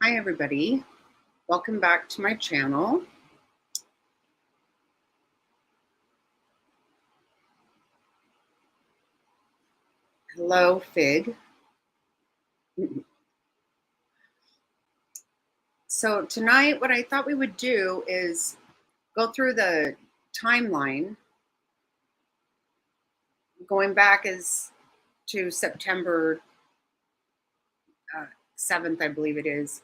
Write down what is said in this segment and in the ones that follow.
Hi everybody, welcome back to my channel. Hello Fig. So tonight what I thought we would do is go through the timeline going back as to September 7th, I believe it is,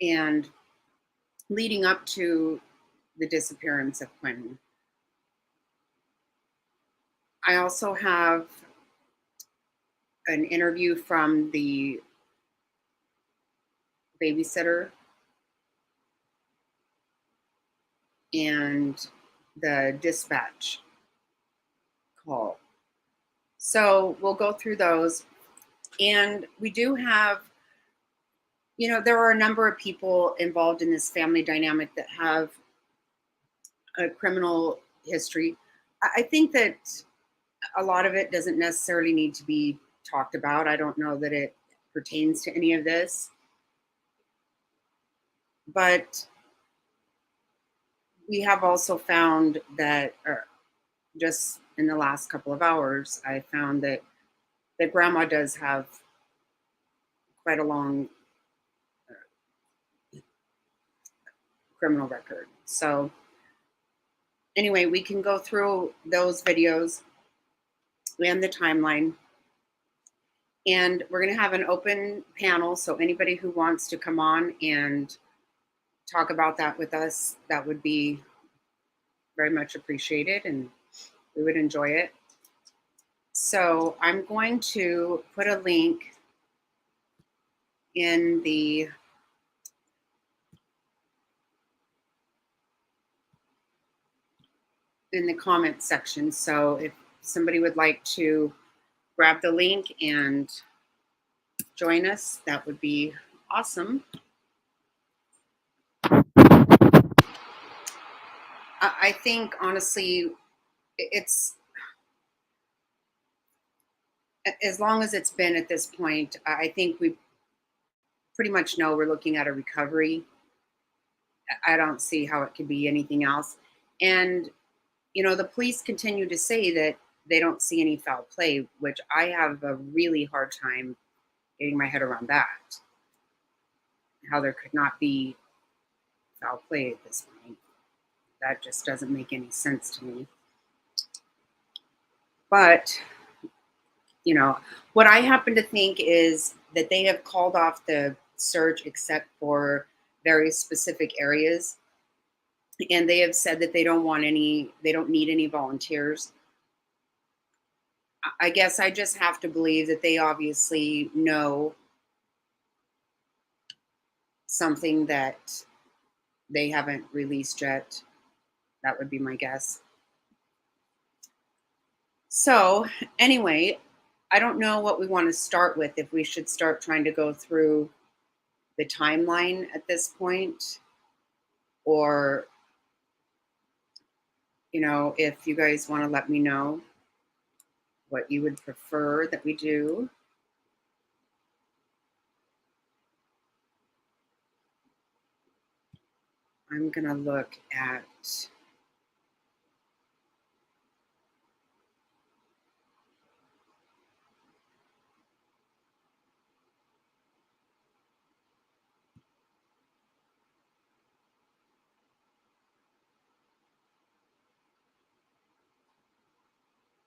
and leading up to the disappearance of Quinton. I also have an interview from the babysitter and the dispatch call. So we'll go through those. And we do have, there are a number of people involved in this family dynamic that have a criminal history. I think that a lot of it doesn't necessarily need to be talked about. I don't know that it pertains to any of this. But we have also found that, just in the last couple of hours, I found that grandma does have quite a long criminal record. So anyway, we can go through those videos and the timeline. And we're going to have an open panel. So anybody who wants to come on and talk about that with us, that would be very much appreciated and we would enjoy it. So I'm going to put a link in the comment section. So if somebody would like to grab the link and join us, that would be awesome. I think honestly, it's, as long as it's been at this point, I think we pretty much know we're looking at a recovery. I don't see how it could be anything else. And, the police continue to say that they don't see any foul play, which I have a really hard time getting my head around that. How there could not be foul play at this point. That just doesn't make any sense to me. But, what I happen to think is that they have called off the search except for very specific areas. And they have said that they don't need any volunteers. I guess I just have to believe that they obviously know something that they haven't released yet. That would be my guess. So anyway, I don't know what we want to start with, if we should start trying to go through the timeline at this point, or, if you guys want to let me know what you would prefer that we do. I'm going to look at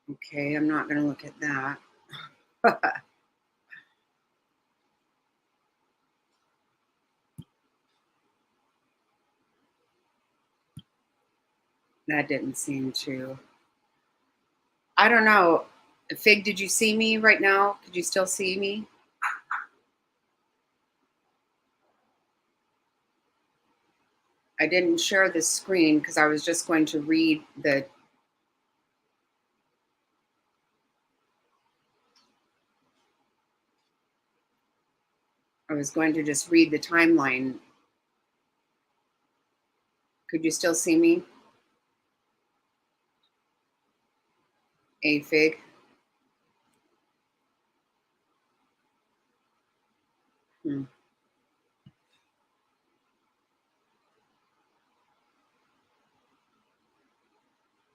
okay, I'm not going to look at that. That didn't seem to. I don't know. Fig, did you see me right now? Could you still see me? I didn't share the screen because I was just going to read I was going to just read the timeline. Could you still see me? A Fig?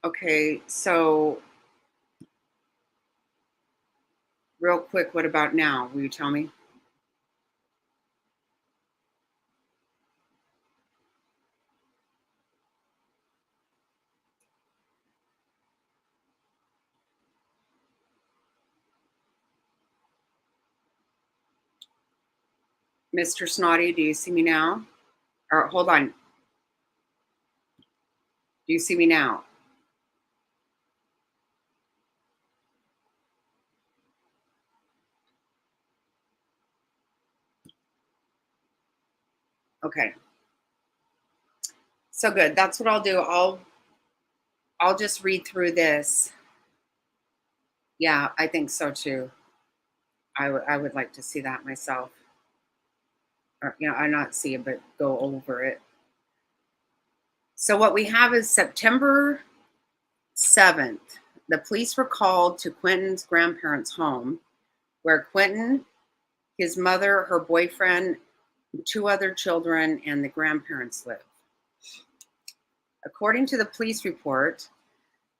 Okay, so real quick, what about now? Will you tell me? Mr. Snotty, do you see me now? Or hold on. Do you see me now? Okay. So good. That's what I'll do. I'll just read through this. Yeah, I think so too. I would like to see that myself. Or, I not see it, but go over it. So what we have is September 7th. The police were called to Quinton's grandparents' home, where Quinton, his mother, her boyfriend, two other children, and the grandparents live. According to the police report,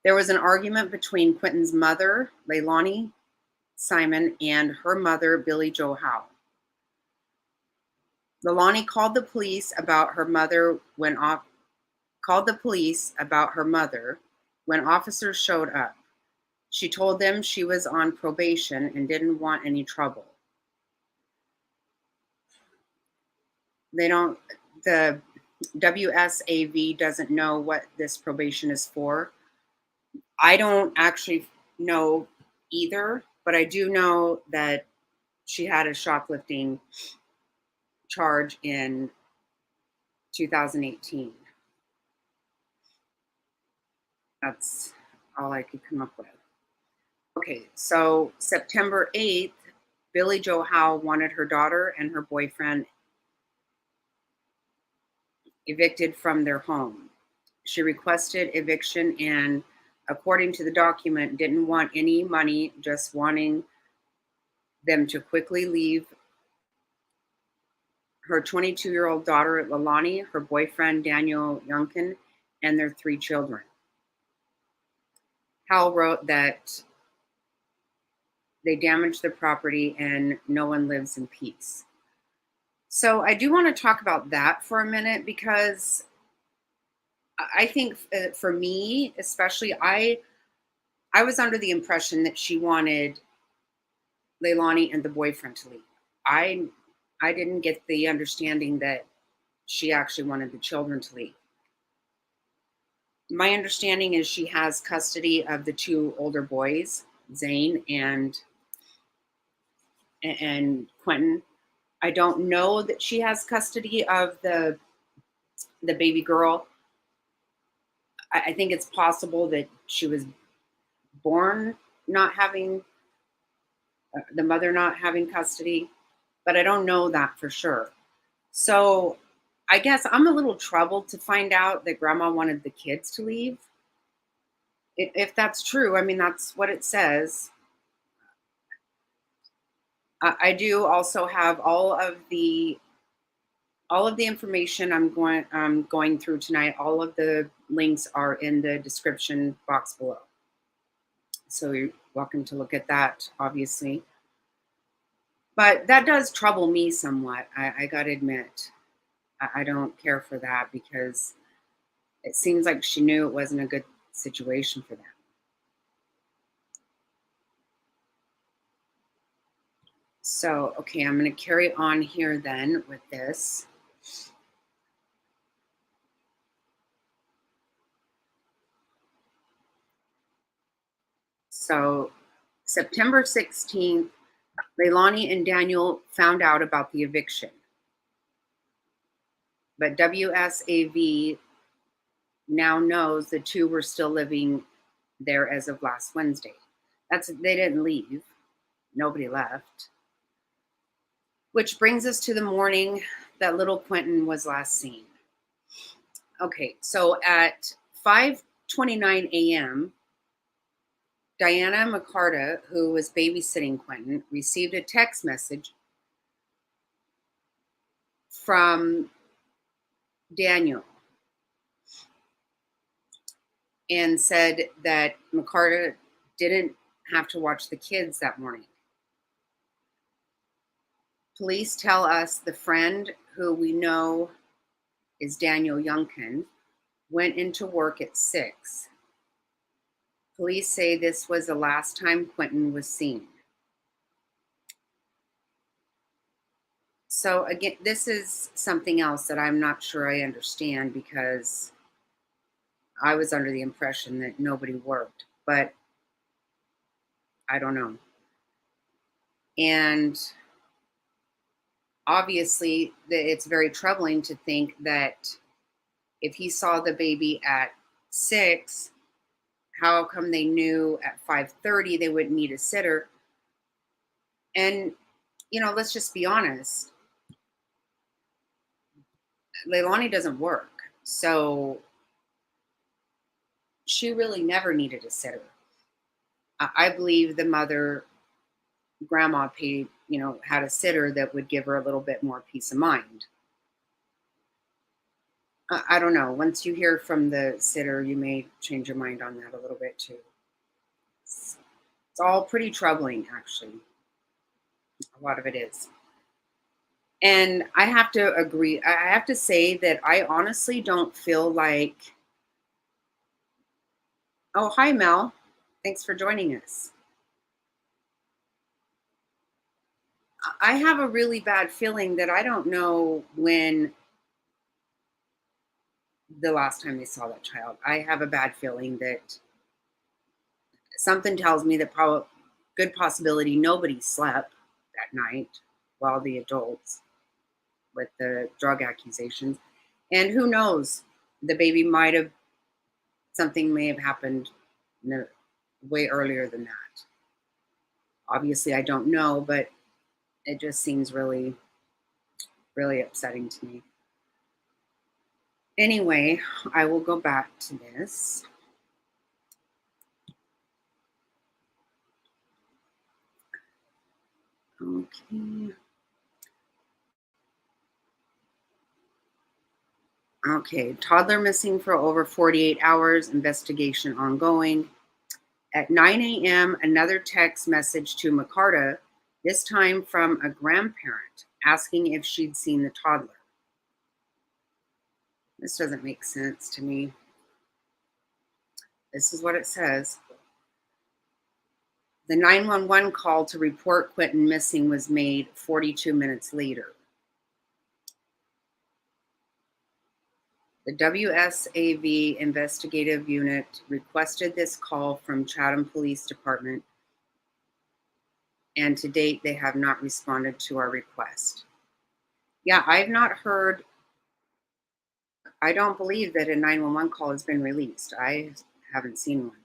there was an argument between Quinton's mother, Leilani Simon, and her mother, Billy Joe Howe. Leilani called the police about her mother when officers showed up. She told them she was on probation and didn't want any trouble. They don't the WSAV doesn't know what this probation is for. I don't actually know either, but I do know that she had a shoplifting charge in 2018. That's all I could come up with. Okay, so September 8th, Billy Joe Howe wanted her daughter and her boyfriend evicted from their home. She requested eviction and, according to the document, didn't want any money, just wanting them to quickly leave her 22-year-old daughter, Leilani, her boyfriend, Daniel Youngkin, and their three children. Howell wrote that they damaged the property and no one lives in peace. So I do want to talk about that for a minute because I think for me, especially, I was under the impression that she wanted Leilani and the boyfriend to leave. I I didn't get the understanding that she actually wanted the children to leave. My understanding is she has custody of the two older boys, Zane and Quinton. I don't know that she has custody of the baby girl. I think it's possible that she was born not having the mother not having custody, but I don't know that for sure. So I guess I'm a little troubled to find out that grandma wanted the kids to leave. If that's true, I mean, that's what it says. I do also have all of the information I'm going through tonight. All of the links are in the description box below. So you're welcome to look at that, obviously. But that does trouble me somewhat. I got to admit, I don't care for that because it seems like she knew it wasn't a good situation for them. So, okay, I'm going to carry on here then with this. So, September 16th, Leilani and Daniel found out about the eviction. But WSAV now knows the two were still living there as of last Wednesday. They didn't leave. Nobody left. Which brings us to the morning that little Quinton was last seen. Okay, so at 5:29 a.m., Diana McCarta, who was babysitting Quinton, received a text message from Daniel. and said that McCarta didn't have to watch the kids that morning. Police tell us the friend who we know is Daniel Youngkin went into work at 6. Police say this was the last time Quinton was seen. So again, this is something else that I'm not sure I understand, because I was under the impression that nobody worked, but I don't know. And obviously, it's very troubling to think that if he saw the baby at 6, how come they knew at 5:30 they wouldn't need a sitter? And let's just be honest. Leilani doesn't work, so she really never needed a sitter. I believe the mother, grandma paid, had a sitter that would give her a little bit more peace of mind. I don't know. Once you hear from the sitter, you may change your mind on that a little bit too. It's all pretty troubling, actually. A lot of it is. And I have to agree. I have to say that I honestly don't feel like. Oh, hi, Mel. Thanks for joining us. I have a really bad feeling that I don't know when the last time they saw that child. I have a bad feeling that something tells me that probably good possibility nobody slept that night while the adults with the drug accusations. And who knows, the baby might have, something may have happened way earlier than that. Obviously, I don't know, but it just seems really, really upsetting to me. Anyway, I will go back to this. Okay. Okay, toddler missing for over 48 hours, investigation ongoing. At 9 a.m., another text message to McCarta, this time from a grandparent, asking if she'd seen the toddler. This doesn't make sense to me. This is what it says. The 911 call to report Quinton missing was made 42 minutes later. The WSAV investigative unit requested this call from Chatham Police Department, and to date, they have not responded to our request. Yeah, I've not heard. I don't believe that a 911 call has been released. I haven't seen one.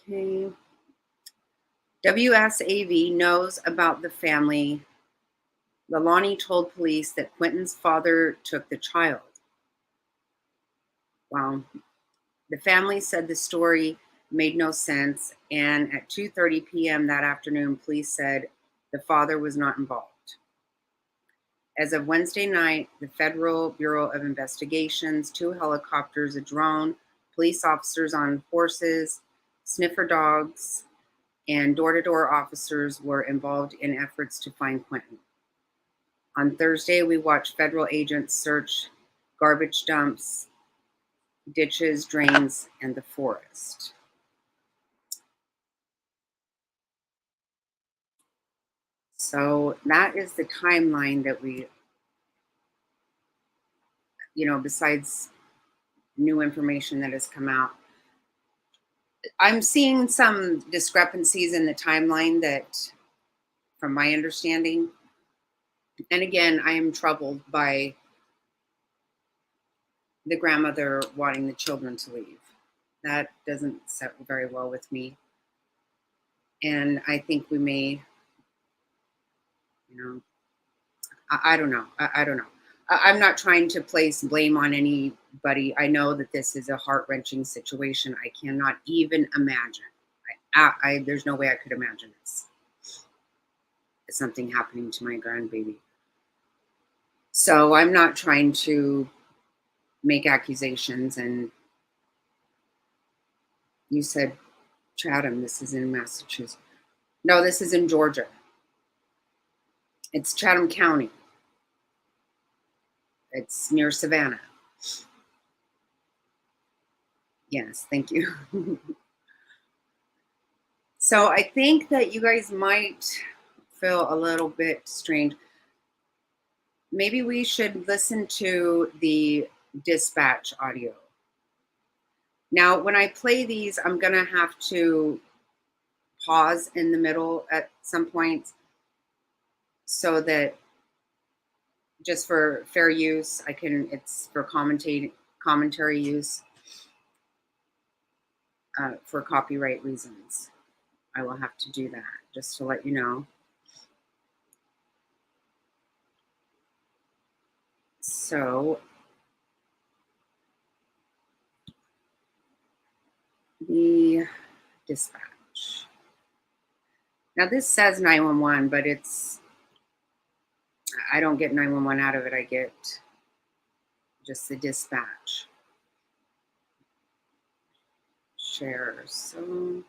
Okay. WSAV knows about the family. Leilani told police that Quinton's father took the child. Wow. The family said the story made no sense, and at 2:30 p.m. that afternoon, police said the father was not involved. As of Wednesday night, the Federal Bureau of Investigations, 2 helicopters, a drone, police officers on horses, sniffer dogs, and door-to-door officers were involved in efforts to find Quinton. On Thursday, we watched federal agents search garbage dumps, ditches, drains, and the forest. So that is the timeline that we, besides new information that has come out. I'm seeing some discrepancies in the timeline that, from my understanding, and again, I am troubled by the grandmother wanting the children to leave. That doesn't set very well with me. And I think we may, I don't know. I don't know. I'm not trying to place blame on anybody. I know that this is a heart-wrenching situation. I cannot even imagine. There's no way I could imagine this. Something happening to my grandbaby. So I'm not trying to make accusations. And you said Chatham, this is in Massachusetts. No, this is in Georgia. It's Chatham County. It's near Savannah. Yes, thank you. So I think that you guys might feel a little bit strange. Maybe we should listen to the dispatch audio. Now, when I play these, I'm going to have to pause in the middle at some points so that just for fair use, it's for commentary use for copyright reasons. I will have to do that just to let you know. So the dispatch. Now this says 911, but I don't get 911 out of it. I get just the dispatch. Share. So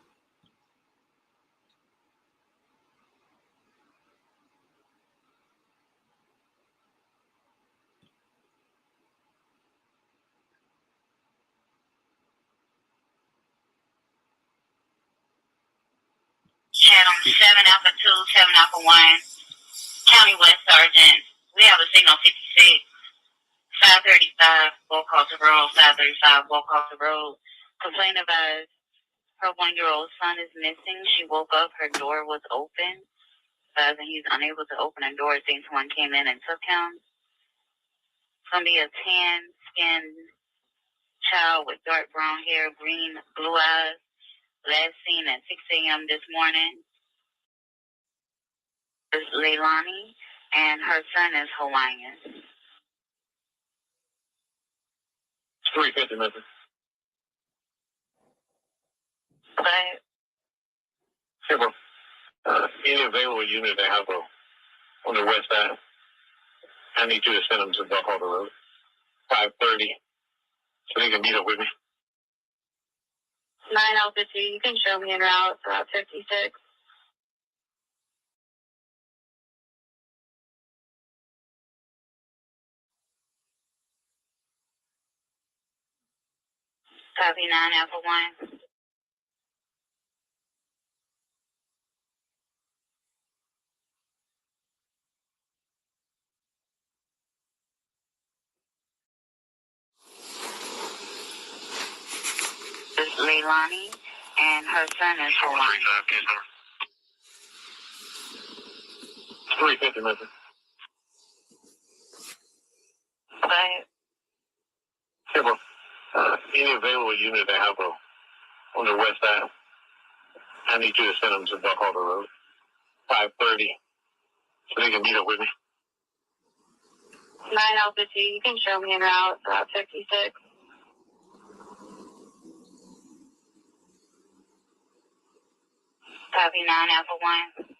Channel 7 Alpha 2, 7 Alpha 1, County West Sergeant. We have a signal 56, 535, Walk Off the Road, 535, Walk Off the Road. Complaint about her 1-year-old son is missing. She woke up, her door was open, and he's unable to open the door. I think someone came in and took him. It's going to be a tan-skinned child with dark brown hair, green, blue eyes. Last seen at 6 a.m. this morning. Is Leilani, and her son is Hawaiian. 350 Memphis. But Hey, bro. Any available unit they have, bro, on the west side, I need you to send them to Buck Harbor Road, 530, so they can meet up with me. 9 Alpha 2, you can show me en route, Route 56. Copy 9 Alpha 1. This is Leilani, and her son is Hawaiian. 350 Memphis. But Hey, bro. Any available unit they have, bro, on the west side, I need you to send them to Buck Harbor Road, 530, so they can meet up with me. 9 Alpha 2, you can show me en route, Route 56. Copy 9 Alpha 1.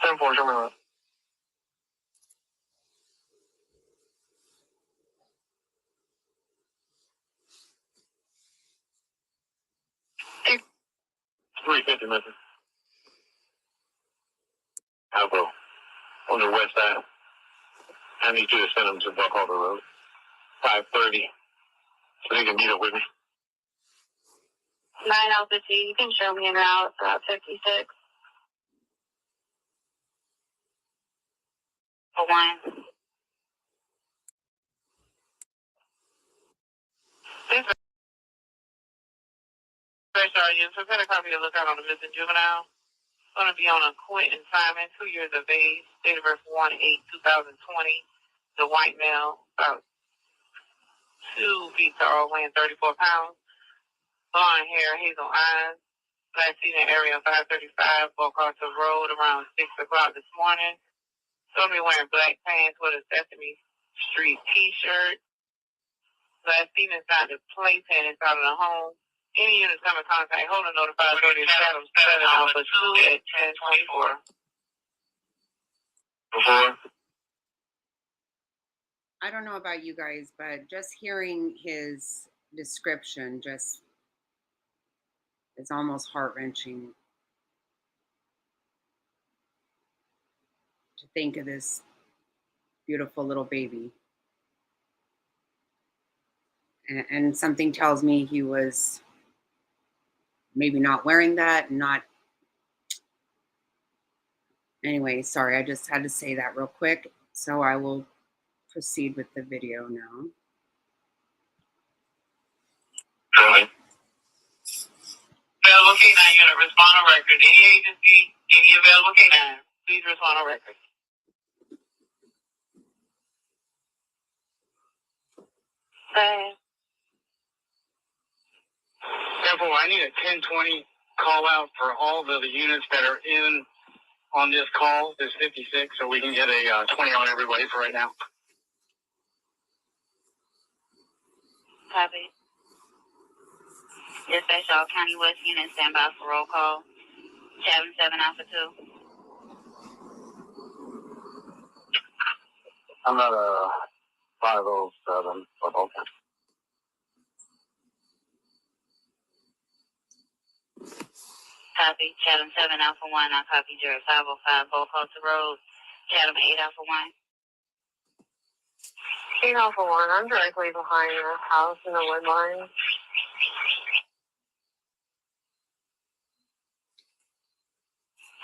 Send for Sherman. 350 Memphis. Bro, on the west side, I need you to send them to Buck Harbor Road, 530, so they can meet up with me. 9 Alpha 2, you can show me en route, Route 56. 1. This is First Sergeant. So got a copy of Lookout on the Missing Juvenile. Going to be on a Quinton Simon, 2 years of age, date of birth 1/8/2020. The white male, about 2 feet tall, weighing 34 pounds. Blonde hair, hazel eyes. Last seen in area 535, walk across the road around 6 o'clock this morning. Gonna be wearing black pants with a Sesame Street t-shirt. Last seen inside the playpen inside of the home. Any units come in contact, hold and notify 37 Alpha 2 at 1024. Before? I don't know about you guys, but just hearing his description just is almost heart-wrenching to think of this beautiful little baby. And something tells me he was maybe not wearing that, not. Anyway, sorry, I just had to say that real quick. So I will proceed with the video now. Right. Available K9 unit, respond on record. Any agency, any available K9, please respond on record. Therefore, I need a 1020 call out for all the units that are in on this call, this 56, so we can get a 20 on everybody for right now. Copy. Dispatch all County West units, stand by for roll call. 7 Alpha 2. I'm at a 507, but okay. Copy. Chatham 7 Alpha 1, I copy 0505, both across the road. Chatham 8 Alpha 1. 8 Alpha 1, I'm directly behind the house in the wood line.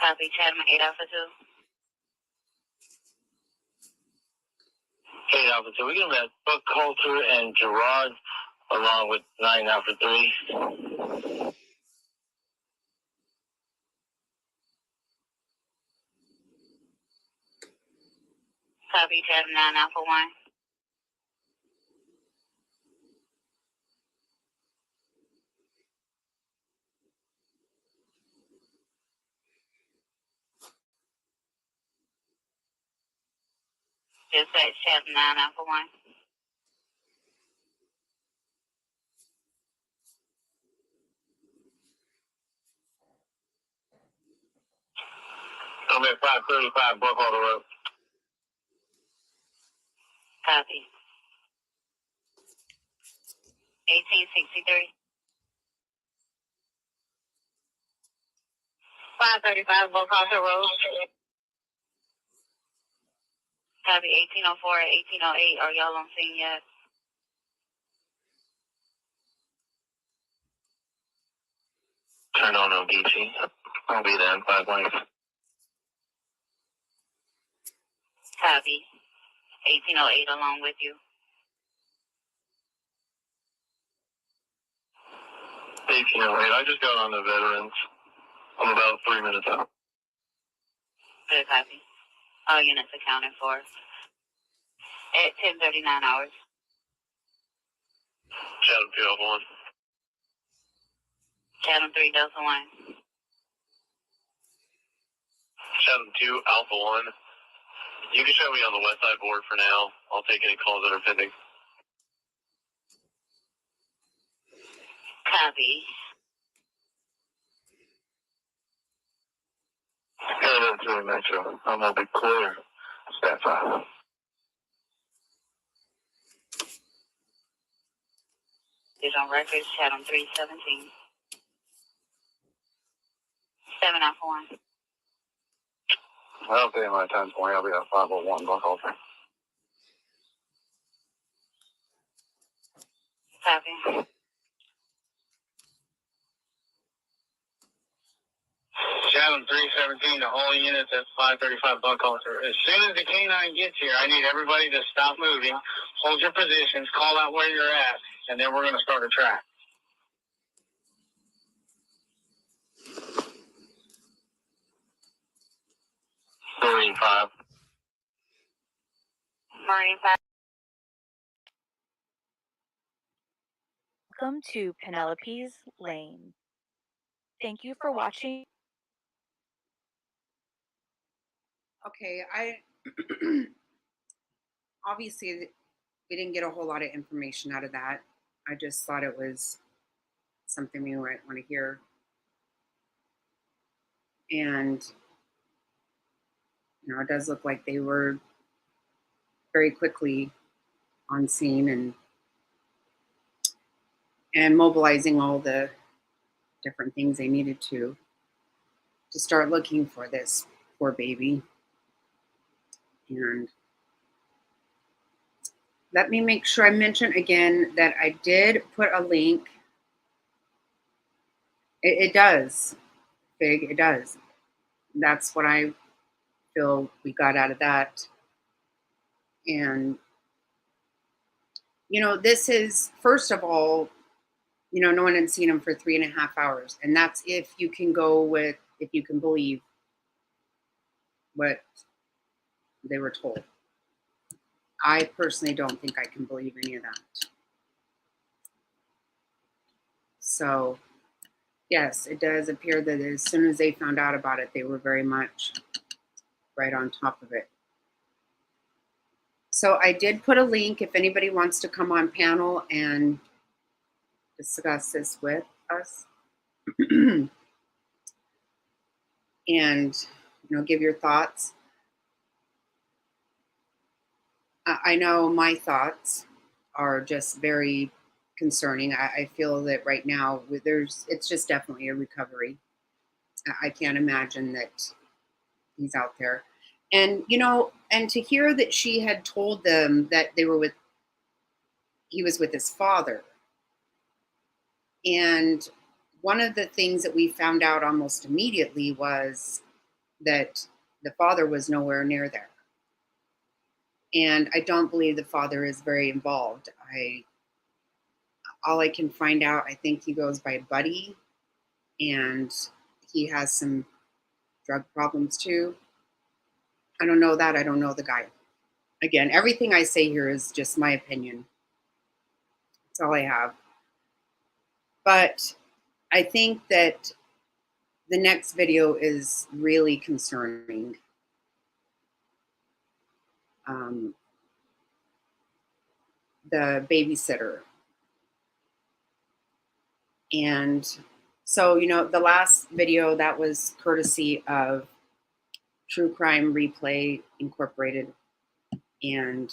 Copy. Chatham 8 Alpha 2. 8 Alpha 2. We're going to have Buck Coulter and Gerard along with 9 Alpha 3. Copy. Chatham 9 Alpha 1. Dispatch Chatham 9 Alpha 1. I'm at 535 Buck Coulter Road. Copy. 1863. 535 Boca Road. Copy. 1804 and 1808. Are y'all on scene yet? Turn on ODT. I'll be there in 5 minutes. Copy. 1808 along with you. 1808. I just got on the veterans. I'm about 3 minutes out. Good copy. All units accounted for. At 10:39 hours. Chatham 2 Alpha 1. Chatham 3 Delta 1. Chatham 2 Alpha 1. You can show me on the west side board for now. I'll take any calls that are pending. Copy. Yeah, that's really Metro. I'm going to be clear. Staff 5. Is on record. Chatham 317. 7 Alpha 1. I'll say my 1020. I'll be at 501 Buck Coulter. Copy. Chatham 317 to all units at 535 Buck Coulter. As soon as the K9 gets here, I need everybody to stop moving, hold your positions, call out where you're at, and then we're going to start a track. Marine 5. Marine 5. Welcome to Penelope's Lane. Thank you for watching. Okay, Obviously, we didn't get a whole lot of information out of that. I just thought it was something we might want to hear. And, it does look like they were very quickly on scene and mobilizing all the different things they needed to start looking for this poor baby. And let me make sure I mention again that I did put a link. It does, Big, it does. That's what I feel we got out of that. And, this is, first of all, no one had seen him for 3.5 hours. And that's if you can believe what they were told. I personally don't think I can believe any of that. So, yes, it does appear that as soon as they found out about it, they were very much right on top of it. So I did put a link if anybody wants to come on panel and discuss this with us. And, give your thoughts. I know my thoughts are just very concerning. I feel that right now it's just definitely a recovery. I can't imagine that he's out there. And, and to hear that she had told them that he was with his father. And one of the things that we found out almost immediately was that the father was nowhere near there. And I don't believe the father is very involved. All I can find out, I think he goes by Buddy, and he has some drug problems too. I don't know that. I don't know the guy. Again, everything I say here is just my opinion. That's all I have. But I think that the next video is really concerning. The babysitter. And so, the last video, that was courtesy of True Crime Replay Incorporated. And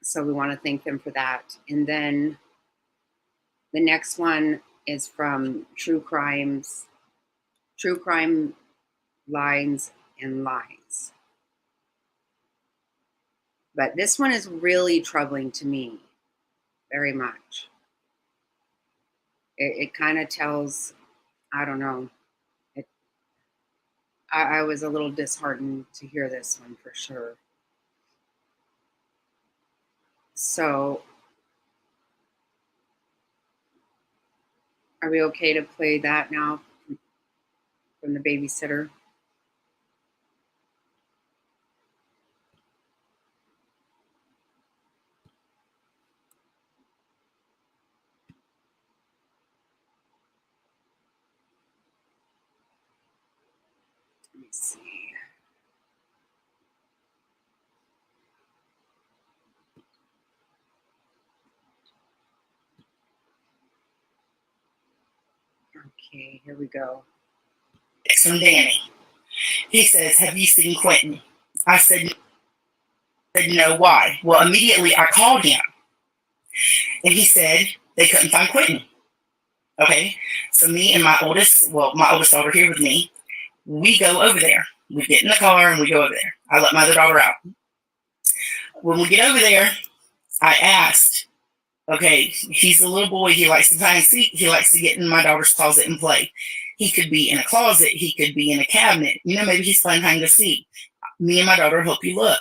so we want to thank them for that. And then the next one is from True Crime Lines and Lies. But this one is really troubling to me, very much. It kind of tells, I don't know. I was a little disheartened to hear this one for sure. So, are we okay to play that now from the babysitter? Let me see. Okay, here we go. It's from Danny. He says, "Have you seen Quinton?" I said, "No, why?" Well, immediately I called him, and he said they couldn't find Quinton. Okay, so me and my oldest daughter here with me, we go over there. We get in the car and we go over there. I let my other daughter out. When we get over there, I asked, okay, he's a little boy. He likes to play and seek. He likes to get in my daughter's closet and play. He could be in a closet. He could be in a cabinet. Maybe he's playing hide and seek. Me and my daughter help you look.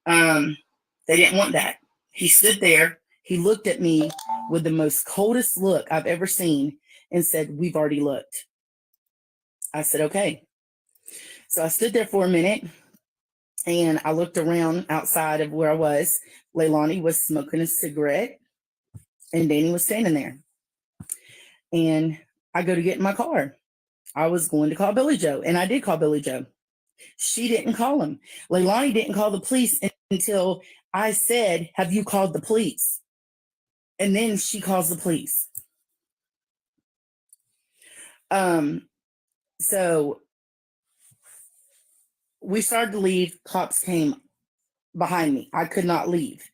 They didn't want that. He stood there. He looked at me with the most coldest look I've ever seen and said, "We've already looked." I said, "Okay." So I stood there for a minute and I looked around outside of where I was. Leilani was smoking a cigarette and Danny was standing there. And I go to get in my car. I was going to call Billy Joe, and I did call Billy Joe. She didn't call him. Leilani didn't call the police until I said, have you called the police? And then she calls the police. So we started to leave. Cops came behind me. I could not leave.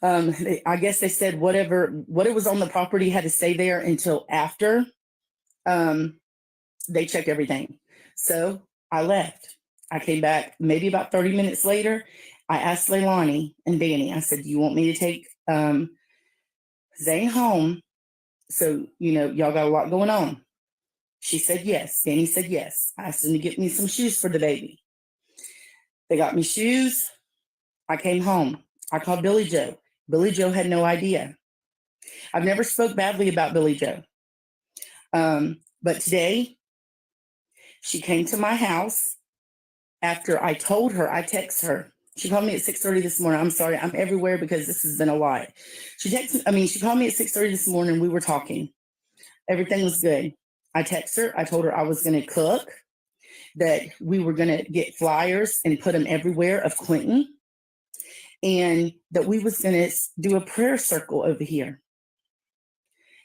I guess they said what was on the property had to stay there until after they checked everything. So I left. I came back maybe about 30 minutes later. I asked Leilani and Danny, I said, do you want me to take Zane home? So, y'all got a lot going on. She said yes. Danny said yes. I asked them to get me some shoes for the baby. They got me shoes. I came home. I called Billy Joe. Billy Joe had no idea. I've never spoke badly about Billy Joe. But today, she came to my house after I told her, I texted her. She called me at 6:30 this morning. I'm sorry, I'm everywhere because this has been a lot. She called me at 6:30 this morning. We were talking. Everything was good. I texted her. I told her I was going to cook, that we were going to get flyers and put them everywhere of Quinton, and that we was going to do a prayer circle over here.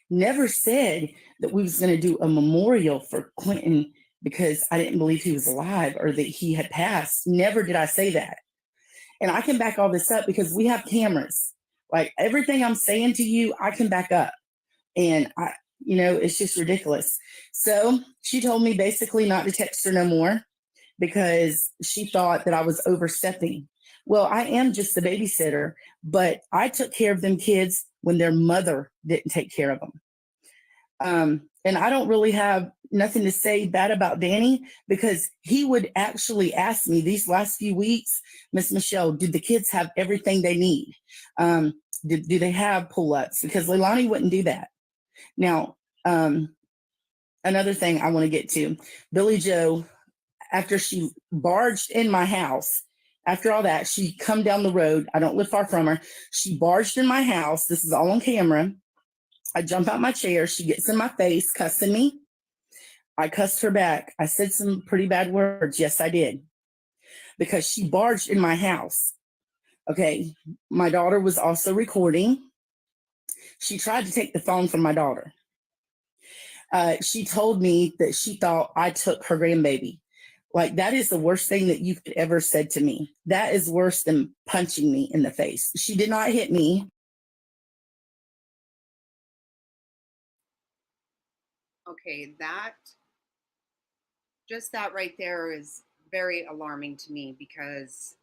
Never said that we was going to do a memorial for Quinton because I didn't believe he was alive or that he had passed. Never did I say that. And I can back all this up because we have cameras. Like everything I'm saying to you, I can back up. And it's just ridiculous. So she told me basically not to text her no more because she thought that I was overstepping. Well, I am just the babysitter, but I took care of them kids when their mother didn't take care of them. And I don't really have nothing to say bad about Danny because he would actually ask me these last few weeks, Miss Michelle, did the kids have everything they need? Do they have pull-ups? Because Leilani wouldn't do that. Now, another thing I want to get to, Billy Joe, after she barged in my house, after all that, she come down the road. I don't live far from her. She barged in my house. This is all on camera. I jump out my chair. She gets in my face, cussing me. I cussed her back. I said some pretty bad words. Yes, I did. Because she barged in my house. Okay. My daughter was also recording. She tried to take the phone from my daughter. She told me that she thought I took her grandbaby. Like, that is the worst thing that you could ever said to me. That is worse than punching me in the face. She did not hit me. Okay, that right there is very alarming to me because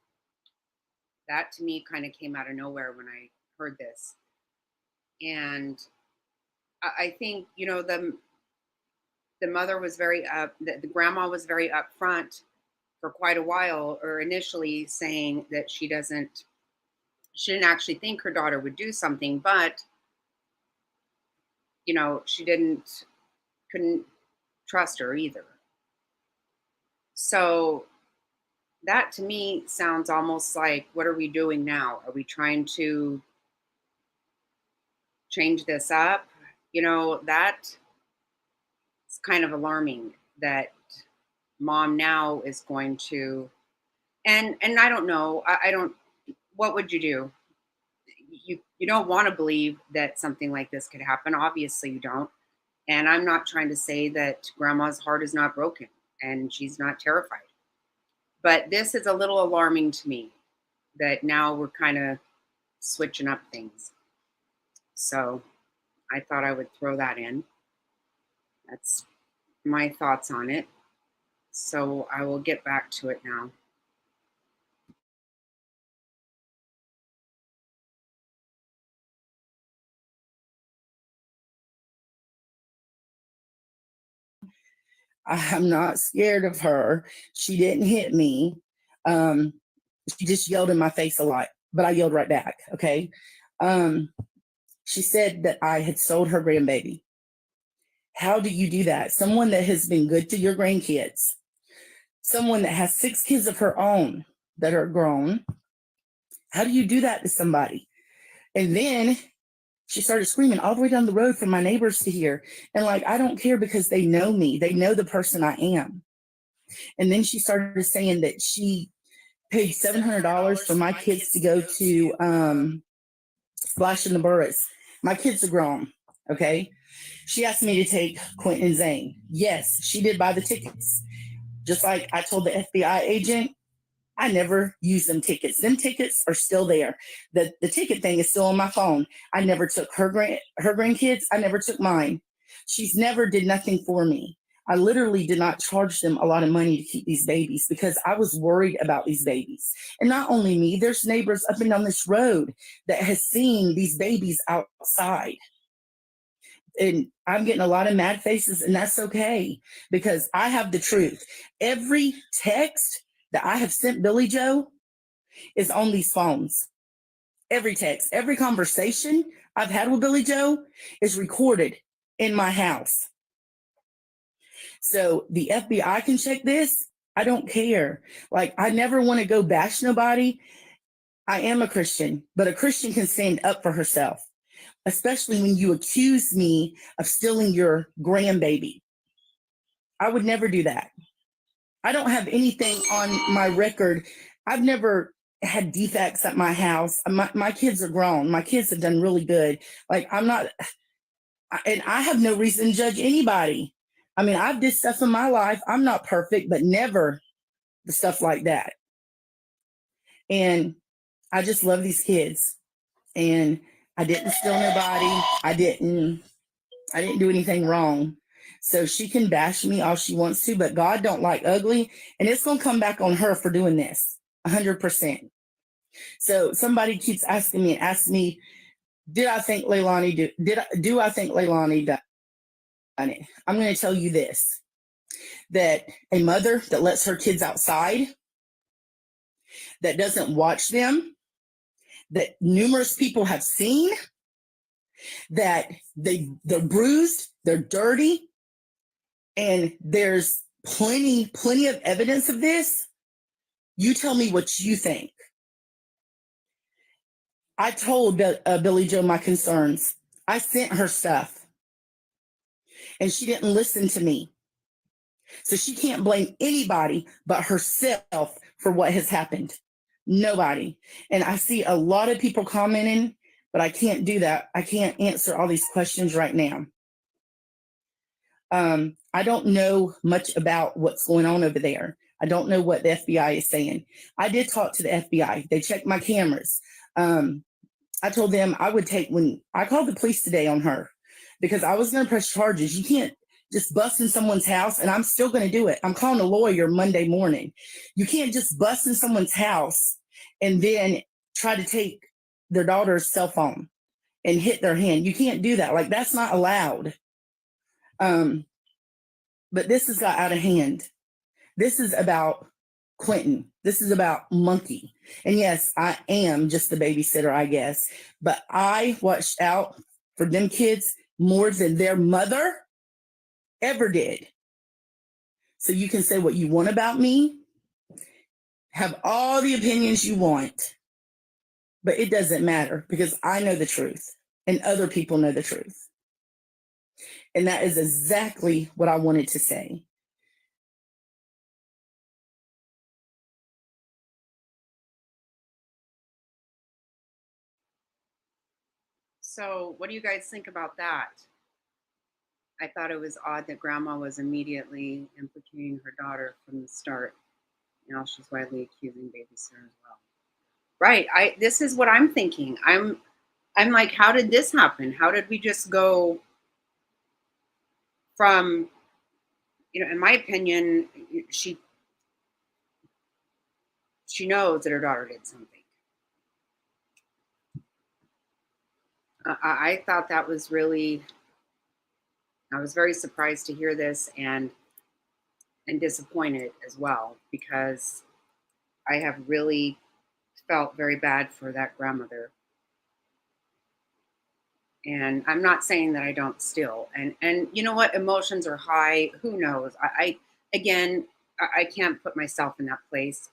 that to me kind of came out of nowhere when I heard this. And I think, the mother was the grandma was very upfront for quite a while, or initially saying that she didn't actually think her daughter would do something, but she couldn't trust her either. So that to me sounds almost like, what are we doing now? Are we trying to change this up? That it's kind of alarming that mom now is going to, and I don't know, I don't, what would you do? You don't want to believe that something like this could happen. Obviously you don't. And I'm not trying to say that grandma's heart is not broken and she's not terrified. But this is a little alarming to me that now we're kind of switching up things. So I thought I would throw that in. That's my thoughts on it. So I will get back to it now. I'm not scared of her. She didn't hit me. She just yelled in my face a lot, but I yelled right back. Okay. She said that I had sold her grandbaby. How do you do that? Someone that has been good to your grandkids, someone that has 6 kids of her own that are grown. How do you do that to somebody? And then she started screaming all the way down the road for my neighbors to hear. And I don't care because they know me. They know the person I am. And then she started saying that she paid $700 for my kids to go to Splash in the Burris. My kids are grown, okay? She asked me to take Quinton and Zane. Yes, she did buy the tickets. Just like I told the FBI agent, I never use them tickets. Them tickets are still there. The ticket thing is still on my phone. I never took her grandkids. I never took mine. She's never did nothing for me. I literally did not charge them a lot of money to keep these babies because I was worried about these babies. And not only me, there's neighbors up and down this road that has seen these babies outside. And I'm getting a lot of mad faces, and that's okay because I have the truth. Every text that I have sent Billy Joe is on these phones. Every text, every conversation I've had with Billy Joe is recorded in my house. So the FBI can check this. I don't care. Like, I never want to go bash nobody. I am a Christian, but a Christian can stand up for herself, especially when you accuse me of stealing your grandbaby. I would never do that. I don't have anything on my record. I've never had defects at my house. My kids are grown. My kids have done really good. Like, I'm not, and I have no reason to judge anybody. I mean, I've did stuff in my life. I'm not perfect, but never the stuff like that. And I just love these kids. And I didn't steal nobody. I didn't do anything wrong. So she can bash me all she wants to, but God don't like ugly. And it's going to come back on her for doing this 100%. So somebody keeps asking me, do I think Leilani done it? I'm going to tell you this, that a mother that lets her kids outside, that doesn't watch them, that numerous people have seen, that they're bruised, they're dirty, and there's plenty of evidence of this. You tell me what you think. I told Billy Joe my concerns. I sent her stuff, and she didn't listen to me. So she can't blame anybody but herself for what has happened. Nobody. And I see a lot of people commenting, but I can't do that. I can't answer all these questions right now. I don't know much about what's going on over there. I don't know what the FBI is saying. I did talk to the FBI. They checked my cameras. I told them I would when I called the police today on her because I was going to press charges. You can't just bust in someone's house, and I'm still going to do it. I'm calling a lawyer Monday morning. You can't just bust in someone's house and then try to take their daughter's cell phone and hit their hand. You can't do that. Like, that's not allowed. But this has got out of hand. This is about Quinton. This is about Monkey. And yes, I am just the babysitter, I guess. But I watched out for them kids more than their mother ever did. So you can say what you want about me, have all the opinions you want, but it doesn't matter because I know the truth and other people know the truth. And that is exactly what I wanted to say. So what do you guys think about that? I thought it was odd that grandma was immediately implicating her daughter from the start. Now she's widely accusing babysitter as well. Right. This is what I'm thinking. I'm like, how did this happen? How did we just go from, in my opinion, she knows that her daughter did something. I thought that was I was very surprised to hear this and disappointed as well, because I have really felt very bad for that grandmother. And I'm not saying that I don't still. And you know what? Emotions are high. Who knows? I can't put myself in that place.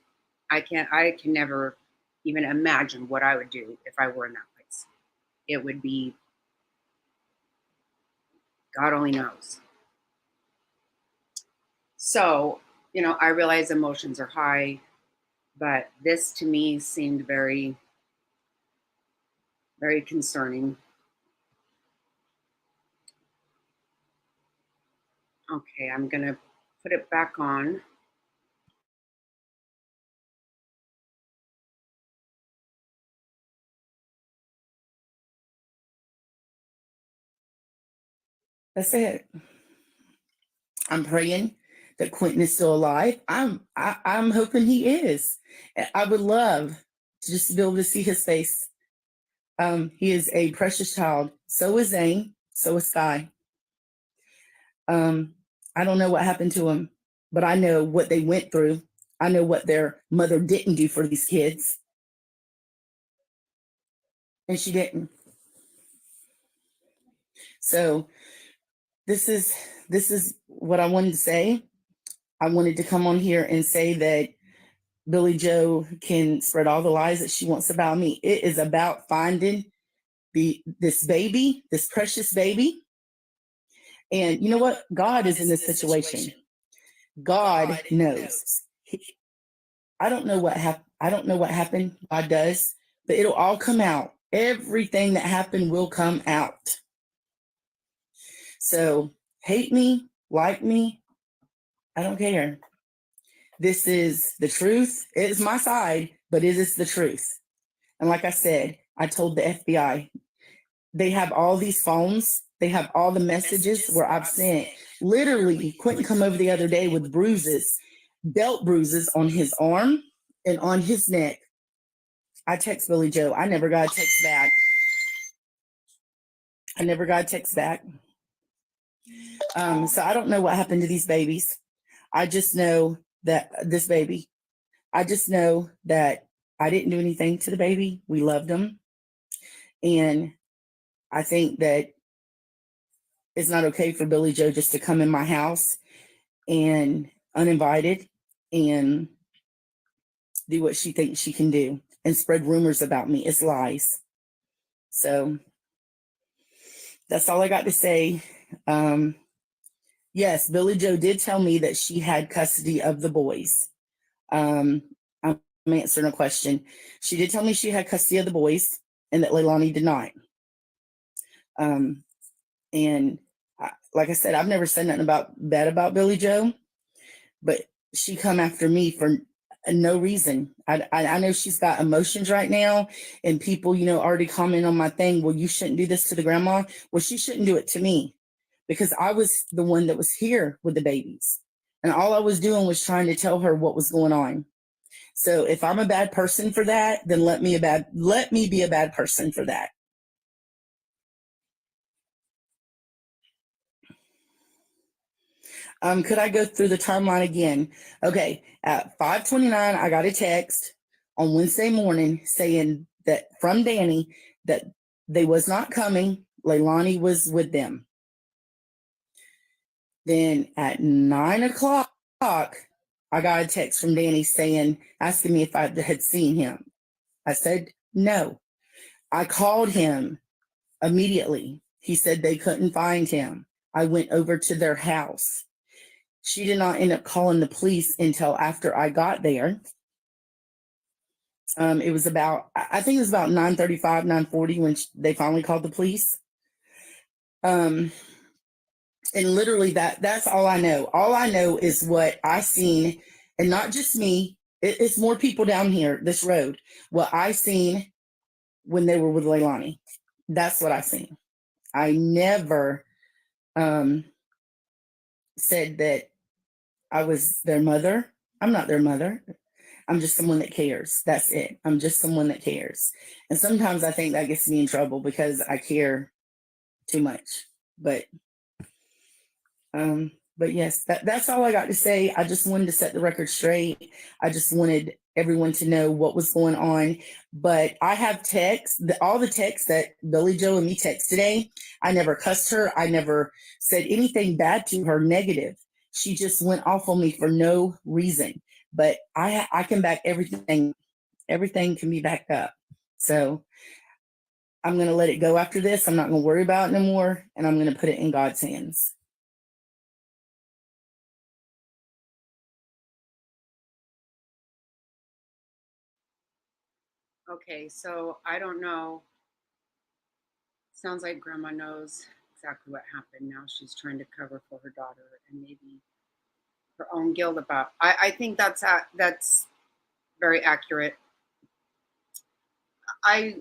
I can never even imagine what I would do if I were in that place. It would be, God only knows. So I realize emotions are high, but this to me seemed very, very concerning. Okay, I'm going to put it back on. That's it. I'm praying that Quinton is still alive. I'm hoping he is. I would love to just be able to see his face. He is a precious child. So is Zane. So is Sky. I don't know what happened to him, but I know what they went through. I know what their mother didn't do for these kids. And she didn't. So this is what I wanted to say. I wanted to come on here and say that Billy Joe can spread all the lies that she wants about me. It is about finding this baby, this precious baby. And you know what? God is in this situation. God knows. I don't know what happened. I don't know what happened. God does, but it'll all come out. Everything that happened will come out. So hate me, like me, I don't care. This is the truth. It is my side, but it is the truth. And like I said, I told the FBI, they have all these phones. They have all the messages where I've sent. Literally, Quinton come over the other day with bruises, belt bruises on his arm and on his neck. I text Billy Joe. I never got a text back. So I don't know what happened to these babies. I just know that this baby, I just know that I didn't do anything to the baby. We loved him. And I think that it's not okay for Billy Joe just to come in my house and uninvited and do what she thinks she can do and spread rumors about me. It's lies. So that's all I got to say. Yes, Billy Joe did tell me that she had custody of the boys. I'm answering a question. She did tell me she had custody of the boys and that Leilani did not. And like I said, I've never said nothing bad about Billy Joe, but she come after me for no reason. I know she's got emotions right now, and people, already comment on my thing. Well, you shouldn't do this to the grandma. Well, she shouldn't do it to me because I was the one that was here with the babies, and all I was doing was trying to tell her what was going on. So if I'm a bad person for that, then let me be a bad person for that. Could I go through the timeline again? Okay, at 5:29, I got a text on Wednesday morning saying that from Danny that they was not coming. Leilani was with them. Then at 9:00, I got a text from Danny asking me if I had seen him. I said no. I called him immediately. He said they couldn't find him. I went over to their house. She did not end up calling the police until after I got there. It was about, I think it was about 9:35, 9:40 when they finally called the police. And literally that's all I know. All I know is what I seen, and not just me. It's more people down here, this road. What I seen when they were with Leilani. That's what I seen. I never said that I was their mother. I'm not their mother. I'm just someone that cares. That's it. I'm just someone that cares. And sometimes I think that gets me in trouble because I care too much. But yes, that's all I got to say. I just wanted to set the record straight. I just wanted everyone to know what was going on. But I have texts, all the texts that Billy Joe and me text today. I never cussed her. I never said anything bad to her, negative. She just went off on me for no reason. But I can back everything. Everything can be backed up. So I'm going to let it go after this. I'm not going to worry about it no more. And I'm going to put it in God's hands. Okay, so I don't know. Sounds like grandma knows exactly what happened. Now she's trying to cover for her daughter and maybe her own guilt about. I think that's very accurate. I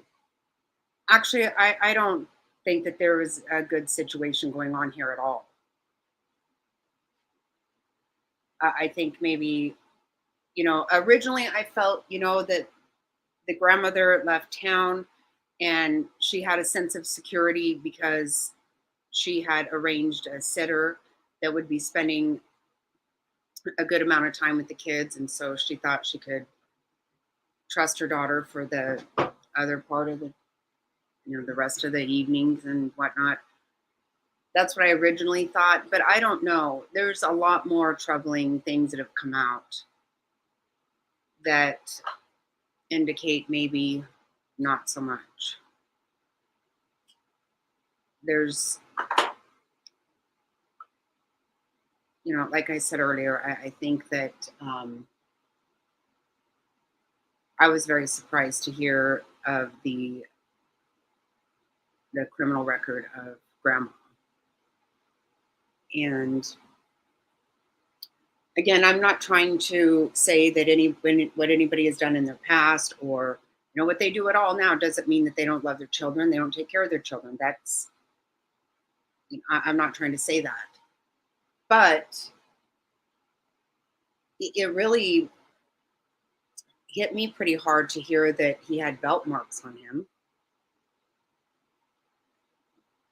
actually I don't think that there is a good situation going on here at all. I think maybe, originally I felt, that the grandmother left town and she had a sense of security because she had arranged a sitter that would be spending a good amount of time with the kids. And so she thought she could trust her daughter for the other part of the rest of the evenings and whatnot. That's what I originally thought, but I don't know. There's a lot more troubling things that have come out that indicate maybe not so much. There's, like I said earlier, I think that I was very surprised to hear of the criminal record of grandma. And again, I'm not trying to say that what anybody has done in their past or what they do at all now doesn't mean that they don't love their children. They don't take care of their children. That's I'm not trying to say that, but it really hit me pretty hard to hear that he had belt marks on him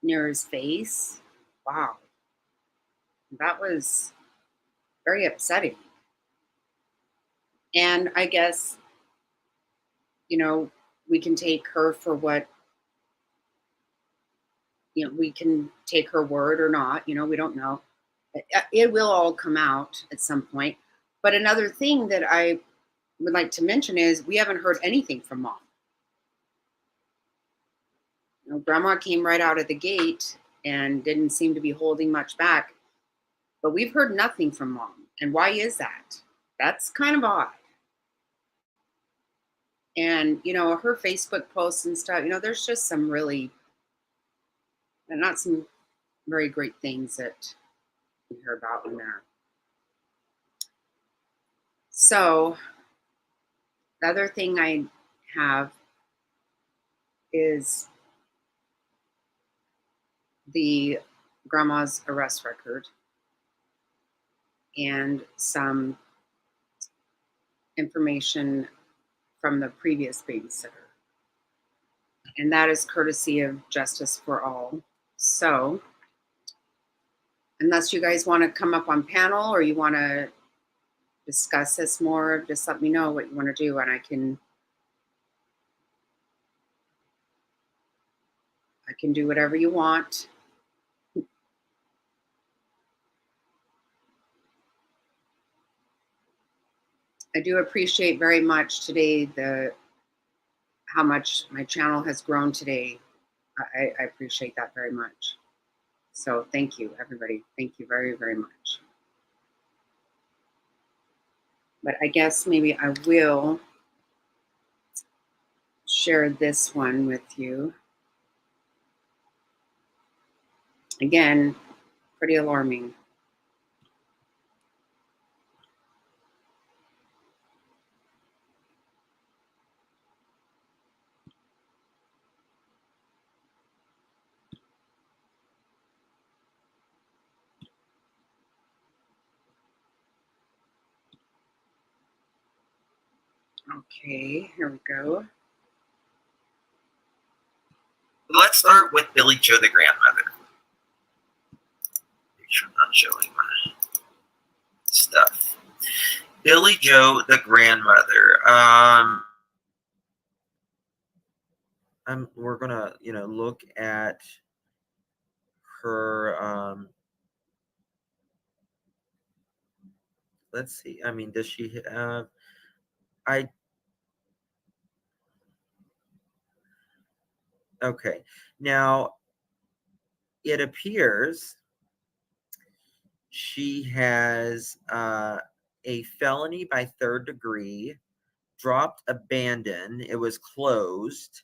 near his face. Wow, that was very upsetting. And I guess we can take her for what we can take her word or not. We don't know. It will all come out at some point. But another thing that I would like to mention is we haven't heard anything from mom. Grandma came right out of the gate and didn't seem to be holding much back. But we've heard nothing from mom. And why is that? That's kind of odd. And, her Facebook posts and stuff, there's just some really, not some very great things that we hear about in there. So the other thing I have is the grandma's arrest record and some information from the previous babysitter. And that is courtesy of Justice for All. So unless you guys want to come up on panel or you want to discuss this more, just let me know what you want to do and I can do whatever you want. I do appreciate very much today how much my channel has grown today. I appreciate that very much. So thank you, everybody. Thank you very, very much. But I guess maybe I will share this one with you. Again, pretty alarming. Okay, here we go. Let's start with Billy Joe, the grandmother. Make sure I'm not showing my stuff. Billy Joe, the grandmother. We're gonna, look at her. Let's see. I mean, does she have? Okay. Now, it appears she has a felony by third degree dropped, abandoned. It was closed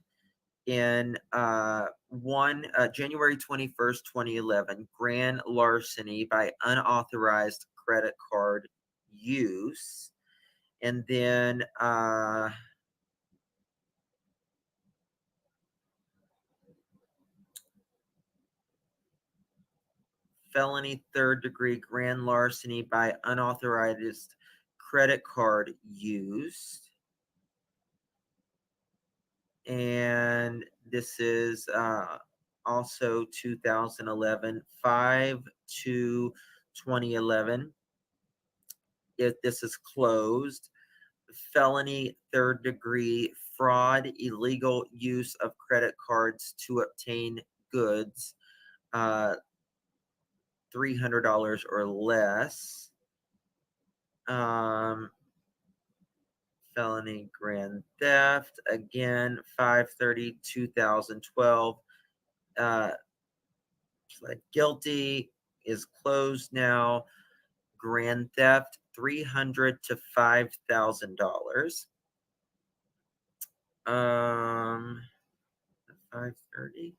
in January 21st, 2011. Grand larceny by unauthorized credit card use. And then felony third-degree grand larceny by unauthorized credit card use. And this is also 2011, 5/2/2011. If this is closed, felony third-degree fraud, illegal use of credit cards to obtain goods, $300 or less. Felony grand theft, again, 5/30/2012. Pled guilty, is closed now. Grand theft, $300 to $5,000. 5/30.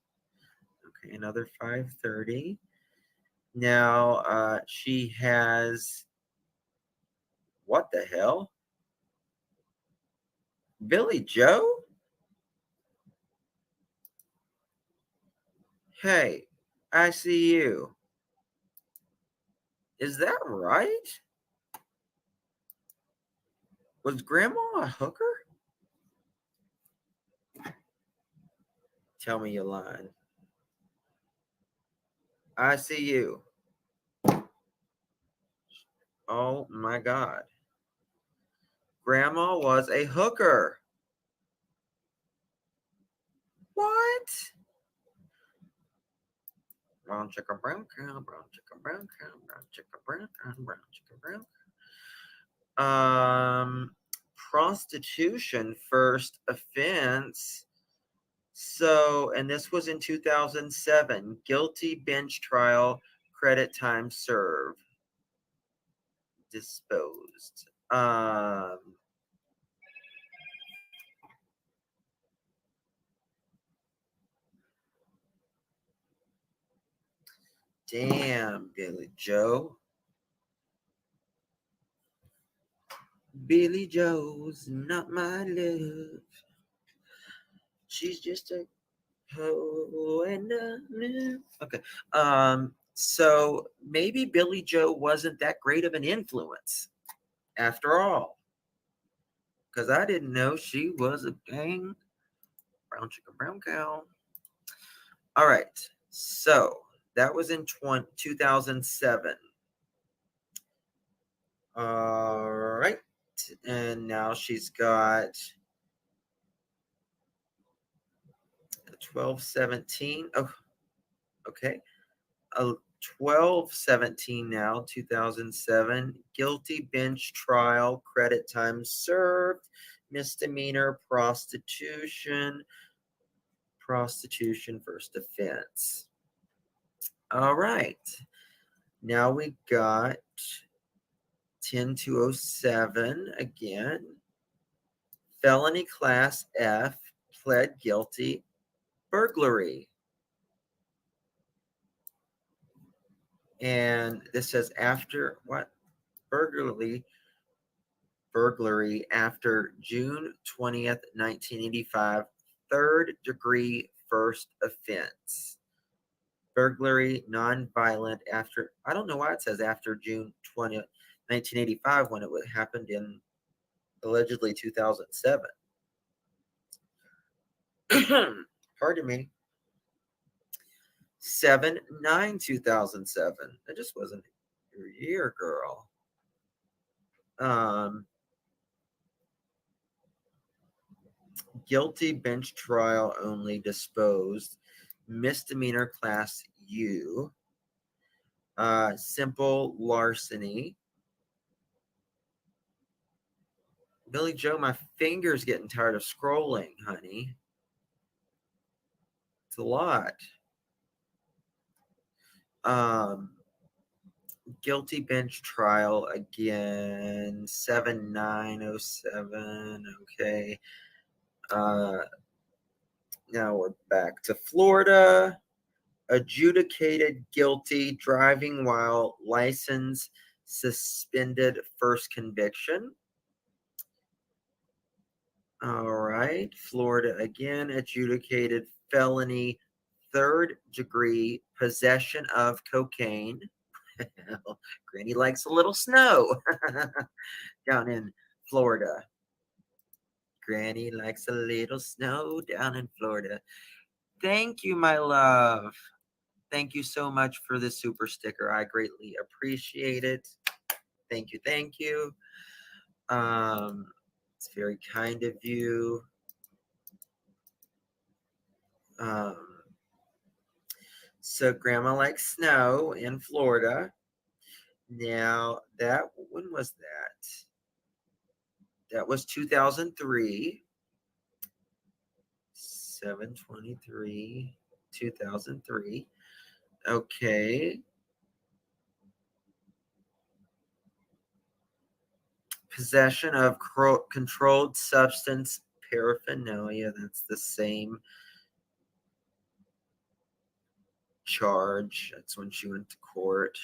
Okay, another 5/30. Now she has, what the hell? Billy Joe? Hey, I see you. Is that right? Was Grandma a hooker? Tell me you're lying. I see you. Oh my God. Grandma was a hooker. What? Brown chicken, brown cow, brown chicken, brown cow, brown chicken, brown cow, brown chicken, brown cow. Prostitution first offense. So, and this was in 2007. Guilty bench trial, credit time served. Disposed. Damn, Billy Joe. Billy Joe's not my love. She's just a hoe and a new. Okay. So maybe Billy Joe wasn't that great of an influence after all. Because I didn't know she was a dang brown chicken, brown cow. All right. So that was in 2007. All right. And now she's got 12/17. Oh, okay. 12/17 now, 2007. Guilty bench trial, credit time served, misdemeanor prostitution, prostitution first offense. All right. Now we got 10/2/07 again. Felony class F, pled guilty, burglary. And this says after what? Burglary after June 20th, 1985, third degree first offense. Burglary, non-violent after, I don't know why it says after June 20th, 1985 when it happened in allegedly 2007. Pardon me. 7/9/2007. That just wasn't your year, girl. Guilty bench trial only, disposed, misdemeanor class U, simple larceny. Billy Joe, my finger's getting tired of scrolling, honey. It's a lot. guilty bench trial again, 7907. Okay. Now we're back to Florida. Adjudicated guilty, driving while license suspended, first conviction. All right. Florida again, adjudicated felony, third degree possession of cocaine. Granny likes a little snow down in Florida. Granny likes a little snow down in Florida. Thank you, my love. Thank you so much for the super sticker. I greatly appreciate it. Thank you. Thank you. It's very kind of you. So grandma likes snow in Florida. Now when was that? That was 2003. 7/23, 2003. Okay. Possession of controlled substance paraphernalia. That's the same charge. That's when she went to court.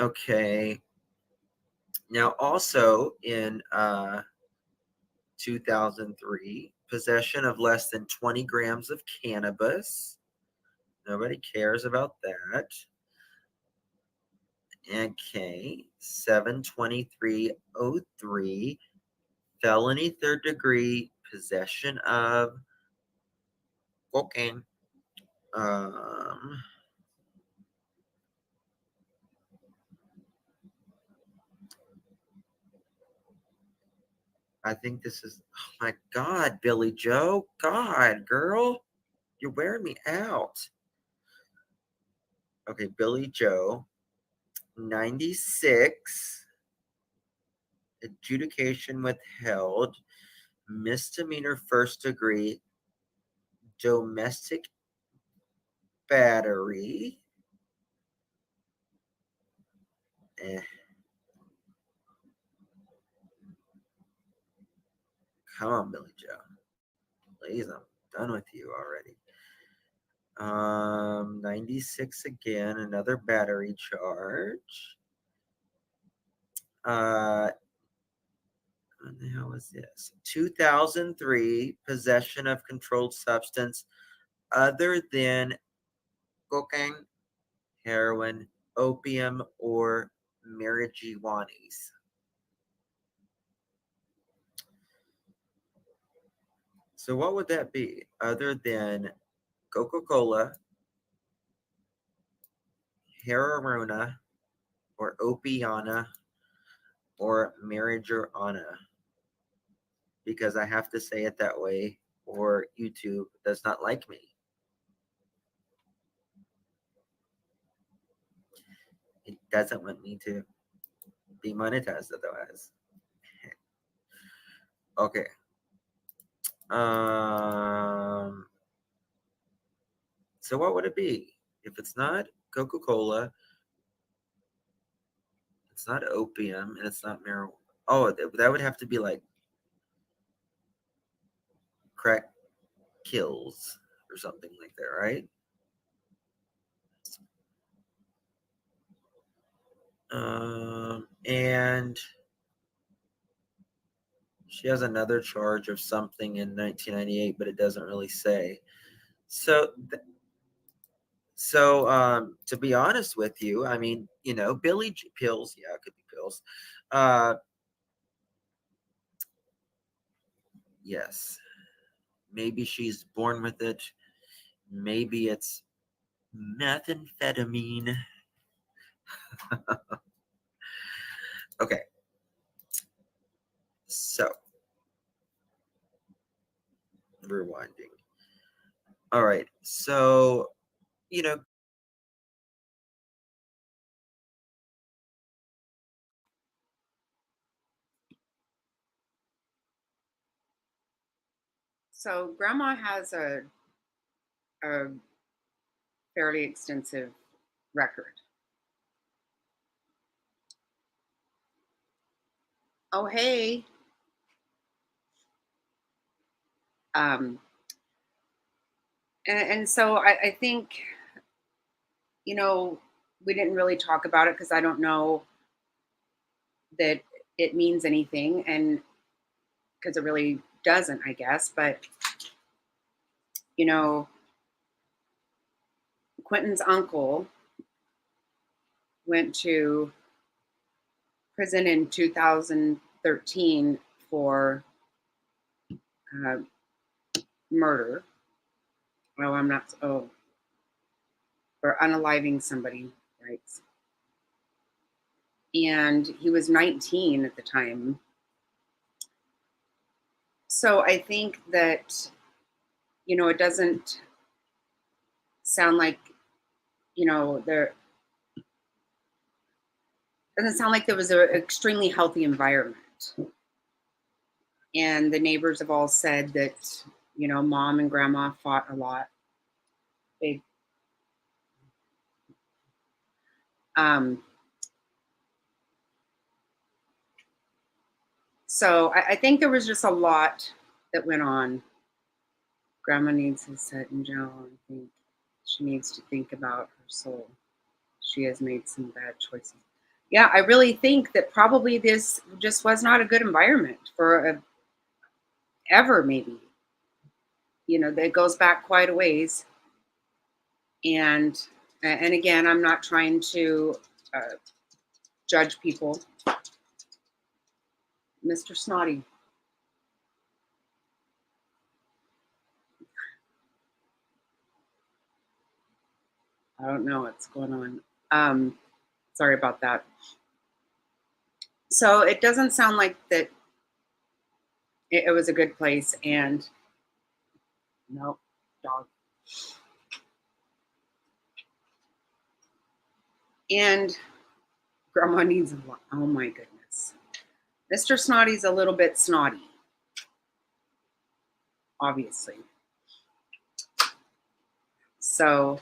Okay. Now, also in 2003, possession of less than 20 grams of cannabis. Nobody cares about that. Okay. 7/23/03, felony, third degree possession of cocaine. I think this is, oh my God, Billy Joe. God, girl, you're wearing me out. Okay, Billy Joe, 96, adjudication withheld, misdemeanor first degree, domestic battery. Come on, Billy Joe. Please, I'm done with you already. 96 again, another battery charge. What the hell is this? 2003, possession of controlled substance other than cocaine, heroin, opium, or marijuanas. So what would that be other than Coca-Cola, Heroina, or Opiana, or marijuana? Because I have to say it that way, or YouTube does not like me. It doesn't want me to be monetized otherwise. Okay. So what would it be? If it's not Coca-Cola, it's not opium, and it's not marijuana. Oh, that would have to be like crack kills or something like that, right? And she has another charge of something in 1998, but it doesn't really say. So to be honest with you, I mean, Billy pills, yeah, it could be pills. Yes, maybe she's born with it. Maybe it's methamphetamine. Okay, so rewinding. All right, so So grandma has a fairly extensive record. Oh, hey. Um, and so I think, you know, we didn't really talk about it because I don't know that it means anything, and because it really doesn't, I guess. But, you know, Quentin's uncle went to prison in 2013 for uh, murder. Oh, I'm not. Oh, for unaliving somebody, right? And he was 19 at the time. So I think that, it doesn't sound like, there doesn't sound like there was an extremely healthy environment. And the neighbors have all said that, mom and grandma fought a lot. They, um, so I think there was just a lot that went on. Grandma needs to sit in jail. I think she needs to think about her soul. She has made some bad choices. Yeah, I really think that probably this just was not a good environment for ever, maybe. That goes back quite a ways. And again, I'm not trying to uh, judge people. Mr. Snotty. I don't know what's going on. Sorry about that. So it doesn't sound like that it was a good place. And no, dog. And grandma needs a lot. Oh my goodness. Mr. Snotty's a little bit snotty, obviously. So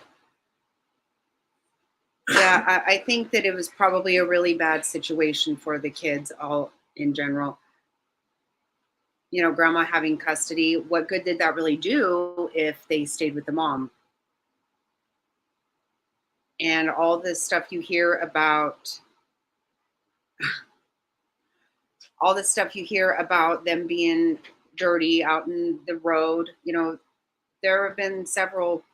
yeah, I think that it was probably a really bad situation for the kids all in general. Grandma having custody, what good did that really do if they stayed with the mom? And all this stuff you hear about, them being dirty out in the road, there have been several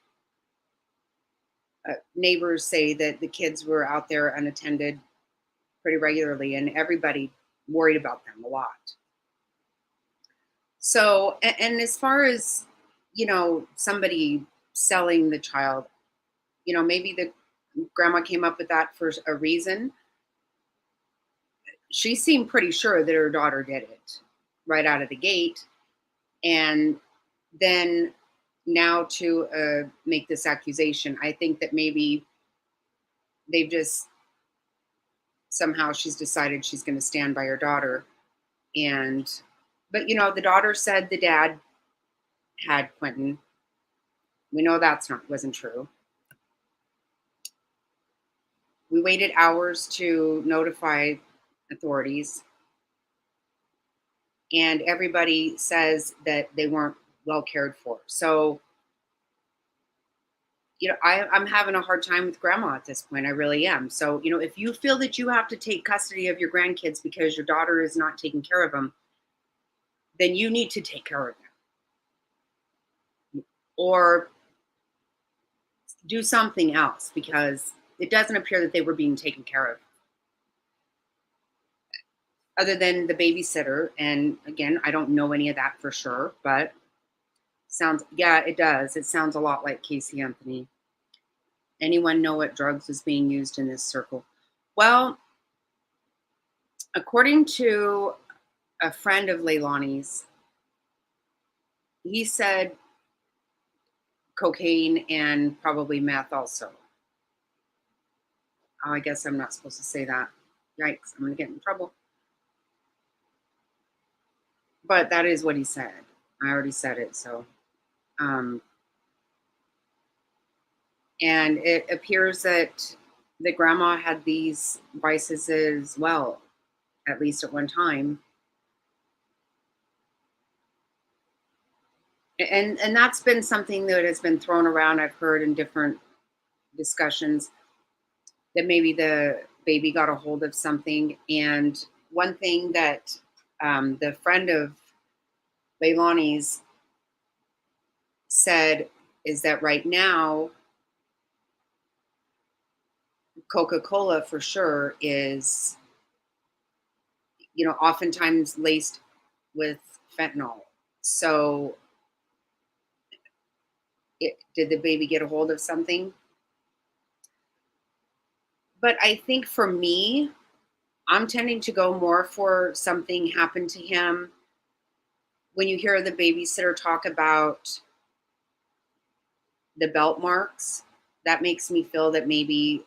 neighbors say that the kids were out there unattended pretty regularly, and everybody worried about them a lot. So, and as far as, somebody selling the child, maybe the grandma came up with that for a reason. She seemed pretty sure that her daughter did it right out of the gate. And then now to make this accusation, I think that maybe they've just somehow she's decided she's going to stand by her daughter. But the daughter said the dad had Quentin. We know wasn't true. We waited hours to notify authorities, and everybody says that they weren't well cared for. So, I'm having a hard time with grandma at this point. I really am. So, if you feel that you have to take custody of your grandkids because your daughter is not taking care of them, then you need to take care of them. Or do something else, because it doesn't appear that they were being taken care of. Other than the babysitter. And again, I don't know any of that for sure, but it does. It sounds a lot like Casey Anthony. Anyone know what drugs was being used in this circle? Well, according to a friend of Leilani's, he said cocaine and probably meth also. Oh, I guess I'm not supposed to say that. Yikes, I'm going to get in trouble. But that is what he said. I already said it, so. And it appears that the grandma had these vices as well at least at one time. And that's been something that has been thrown around. I've heard in different discussions that maybe the baby got a hold of something. And one thing that the friend of Leilani's said is that right now, Coca-Cola for sure is, oftentimes laced with fentanyl. So did the baby get a hold of something? But I think for me, I'm tending to go more for something happened to him. When you hear the babysitter talk about the belt marks, that makes me feel that maybe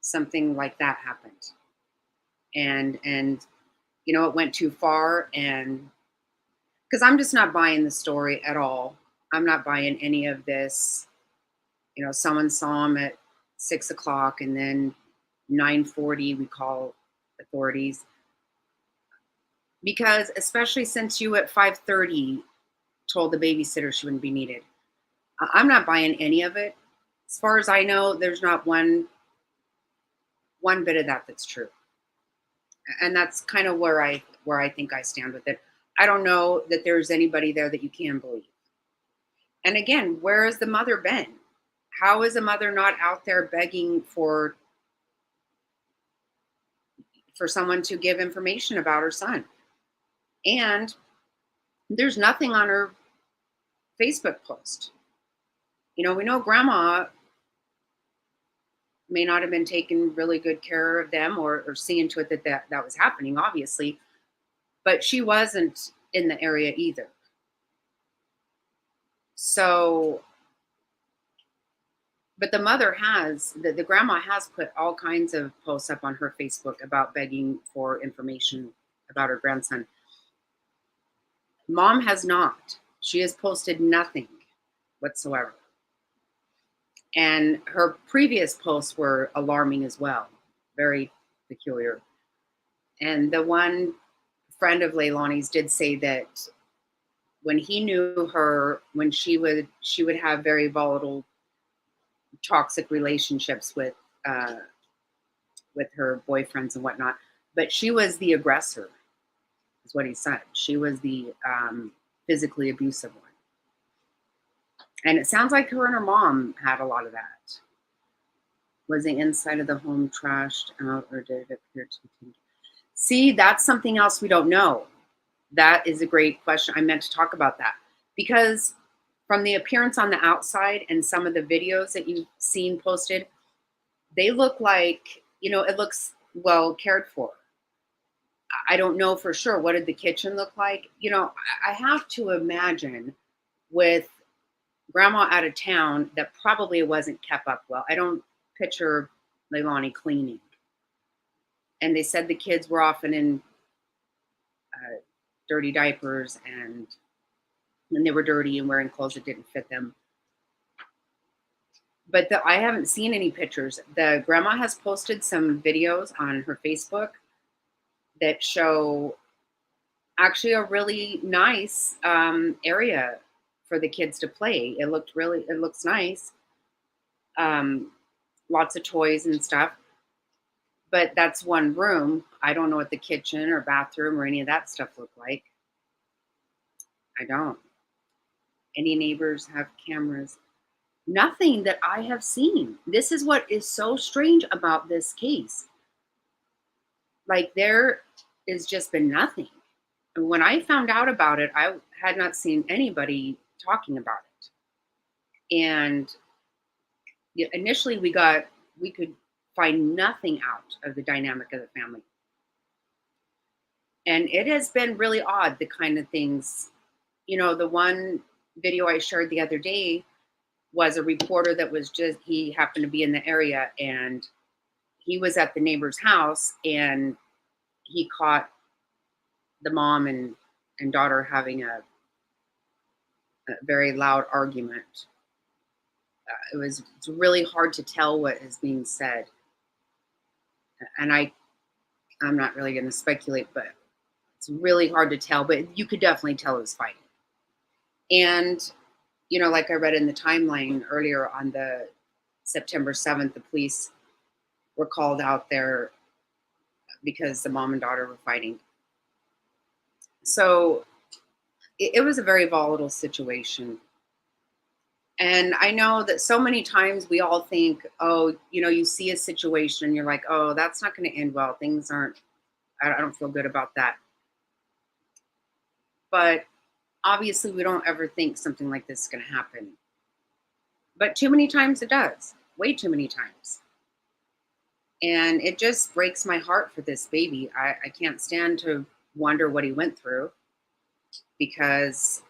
something like that happened. And it went too far, and because I'm just not buying the story at all. I'm not buying any of this. Someone saw him at 6 o'clock, and then 9:40 we call authorities. Because especially since you at 5:30 told the babysitter she wouldn't be needed, I'm not buying any of it. As far as I know, there's not one bit of that that's true, and that's kind of where I think I stand with it. I don't know that there's anybody there that you can believe. And again, where has the mother been? How is a mother not out there begging for someone to give information about her son? And there's nothing on her Facebook post. We know grandma may not have been taking really good care of them or seeing to it that was happening, obviously, but she wasn't in the area either. So, but the mother the grandma has put all kinds of posts up on her Facebook about begging for information about her grandson. Mom has not. She has posted nothing whatsoever. And her previous posts were alarming as well, very peculiar. And the one friend of Leilani's did say that when he knew her, when she would have very volatile, toxic relationships with her boyfriends and whatnot, but she was the aggressor, is what he said. She was the physically abusive one. And it sounds like her and her mom had a lot of that. Was the inside of the home trashed out, or did it appear to be? See, that's something else we don't know. That is a great question. I meant to talk about that. Because from the appearance on the outside and some of the videos that you've seen posted, they look like, it looks well cared for. I don't know for sure. What did the kitchen look like? I have to imagine with grandma out of town that probably it wasn't kept up well. I don't picture Leilani cleaning. And they said the kids were often in dirty diapers and they were dirty and wearing clothes that didn't fit them. But I haven't seen any pictures. The grandma has posted some videos on her Facebook that show actually a really nice area for the kids to play. It looks nice. Lots of toys and stuff. But that's one room. I don't know what the kitchen or bathroom or any of that stuff look like. I don't. Any neighbors have cameras? Nothing that I have seen. This is what is so strange about this case. Like, there has just been nothing. And when I found out about it, I had not seen anybody talking about it. And initially we could find nothing out of the dynamic of the family. And it has been really odd, the kind of things, the one video I shared the other day was a reporter that he happened to be in the area, and he was at the neighbor's house, and he caught the mom and daughter having a very loud argument. It's really hard to tell what is being said. And I I'm not really going to speculate, but it's really hard to tell. But you could definitely tell it was fighting. And, like I read in the timeline earlier on the September 7th, the police were called out there because the mom and daughter were fighting. So it was a very volatile situation. And I know that so many times we all think, oh, you see a situation and you're like, oh, that's not going to end well. Things aren't, I don't feel good about that. But obviously, we don't ever think something like this is going to happen. But too many times it does, way too many times. And it just breaks my heart for this baby. I can't stand to wonder what he went through, because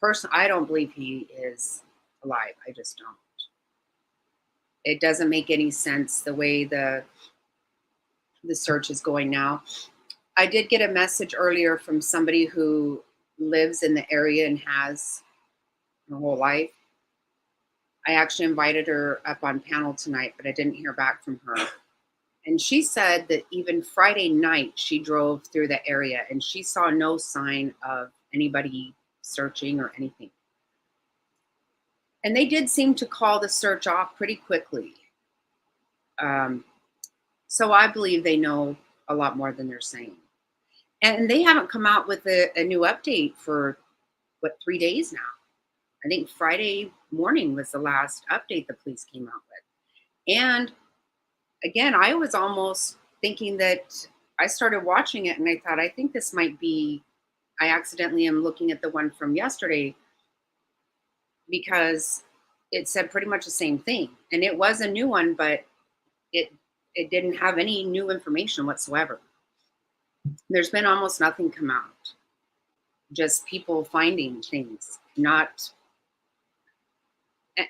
personally, I don't believe he is alive. I just don't. It doesn't make any sense the way the search is going now. I did get a message earlier from somebody who lives in the area and has her whole life. I actually invited her up on panel tonight, but I didn't hear back from her. And she said that even Friday night, she drove through the area and she saw no sign of anybody searching or anything. And they did seem to call the search off pretty quickly. So I believe they know a lot more than they're saying. And they haven't come out with a new update for, 3 days now. I think Friday morning was the last update the police came out with. And again, I was almost thinking that I started watching it and I thought, I think this might be, I accidentally am looking at the one from yesterday, because it said pretty much the same thing. And it was a new one, but it didn't have any new information whatsoever. There's been almost nothing come out. Just people finding things, not.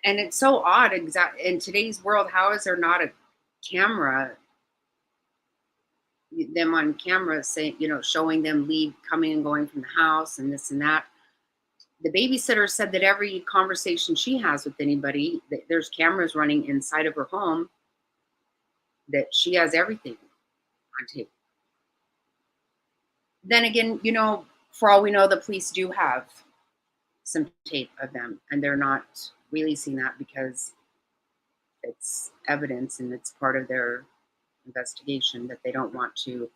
And it's so odd, in today's world, how is there not a camera, them on camera saying, showing them leave, coming and going from the house and this and that. The babysitter said that every conversation she has with anybody, that there's cameras running inside of her home, that she has everything on tape. Then again, for all we know, the police do have some tape of them, and they're not releasing that because it's evidence and it's part of their investigation that they don't want to,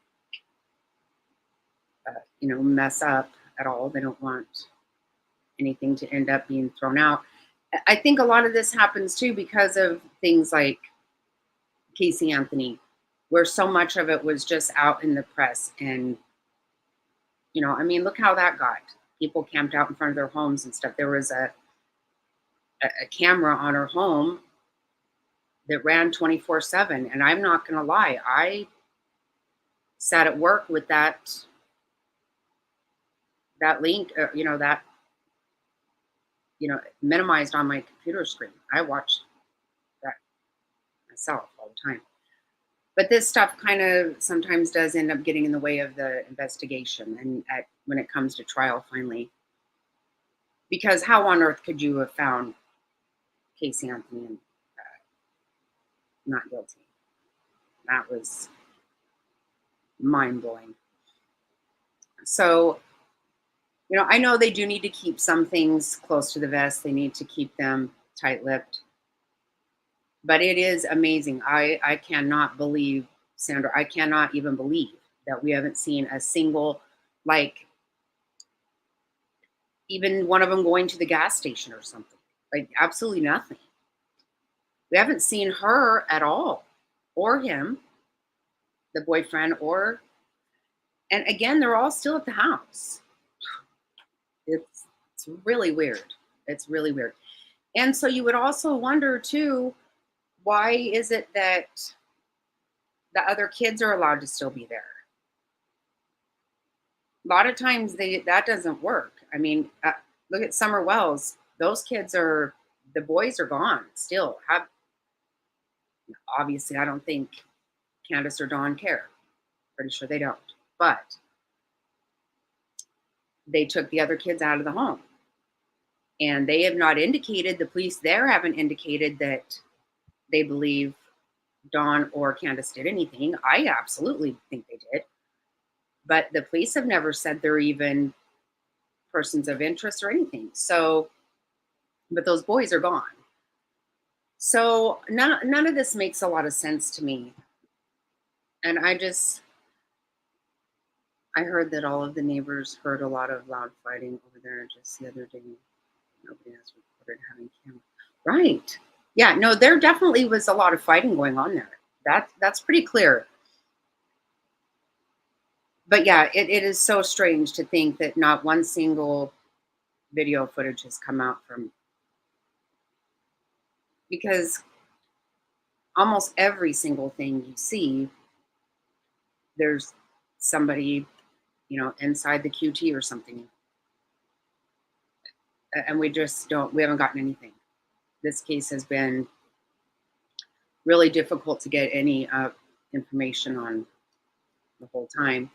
mess up at all. They don't want anything to end up being thrown out. I think a lot of this happens too because of things like Casey Anthony, where so much of it was just out in the press. And, look how that got. People camped out in front of their homes and stuff. There was a camera on her home that ran 24/7. And I'm not going to lie, I sat at work with that link, minimized on my computer screen. I watched that myself all the time. But this stuff kind of sometimes does end up getting in the way of the investigation and when it comes to trial finally. Because how on earth could you have found Casey Anthony not guilty? That was mind-blowing. So, I know they do need to keep some things close to the vest. They need to keep them tight-lipped. But it is amazing. I cannot believe, Sandra, I cannot even believe that we haven't seen a single, even one of them going to the gas station or something. Absolutely nothing. We haven't seen her at all, or him, the boyfriend, and again, they're all still at the house. It's really weird. It's really weird. And so you would also wonder too, why is it that the other kids are allowed to still be there? A lot of times that doesn't work. Look at Summer Wells. Those kids the boys are gone still. Obviously, I don't think Candace or Dawn care. Pretty sure they don't. But they took the other kids out of the home. And they have not indicated, the police there haven't indicated that they believe Dawn or Candace did anything. I absolutely think they did. But the police have never said they're even persons of interest or anything. So, but those boys are gone. So none of this makes a lot of sense to me. And I heard that all of the neighbors heard a lot of loud fighting over there just the other day. Nobody has reported having camera. Right. Yeah, no, there definitely was a lot of fighting going on there. That's pretty clear. But yeah, it is so strange to think that not one single video footage has come out from, because almost every single thing you see, there's somebody, inside the QT or something. And we haven't gotten anything. This case has been really difficult to get any information on the whole time.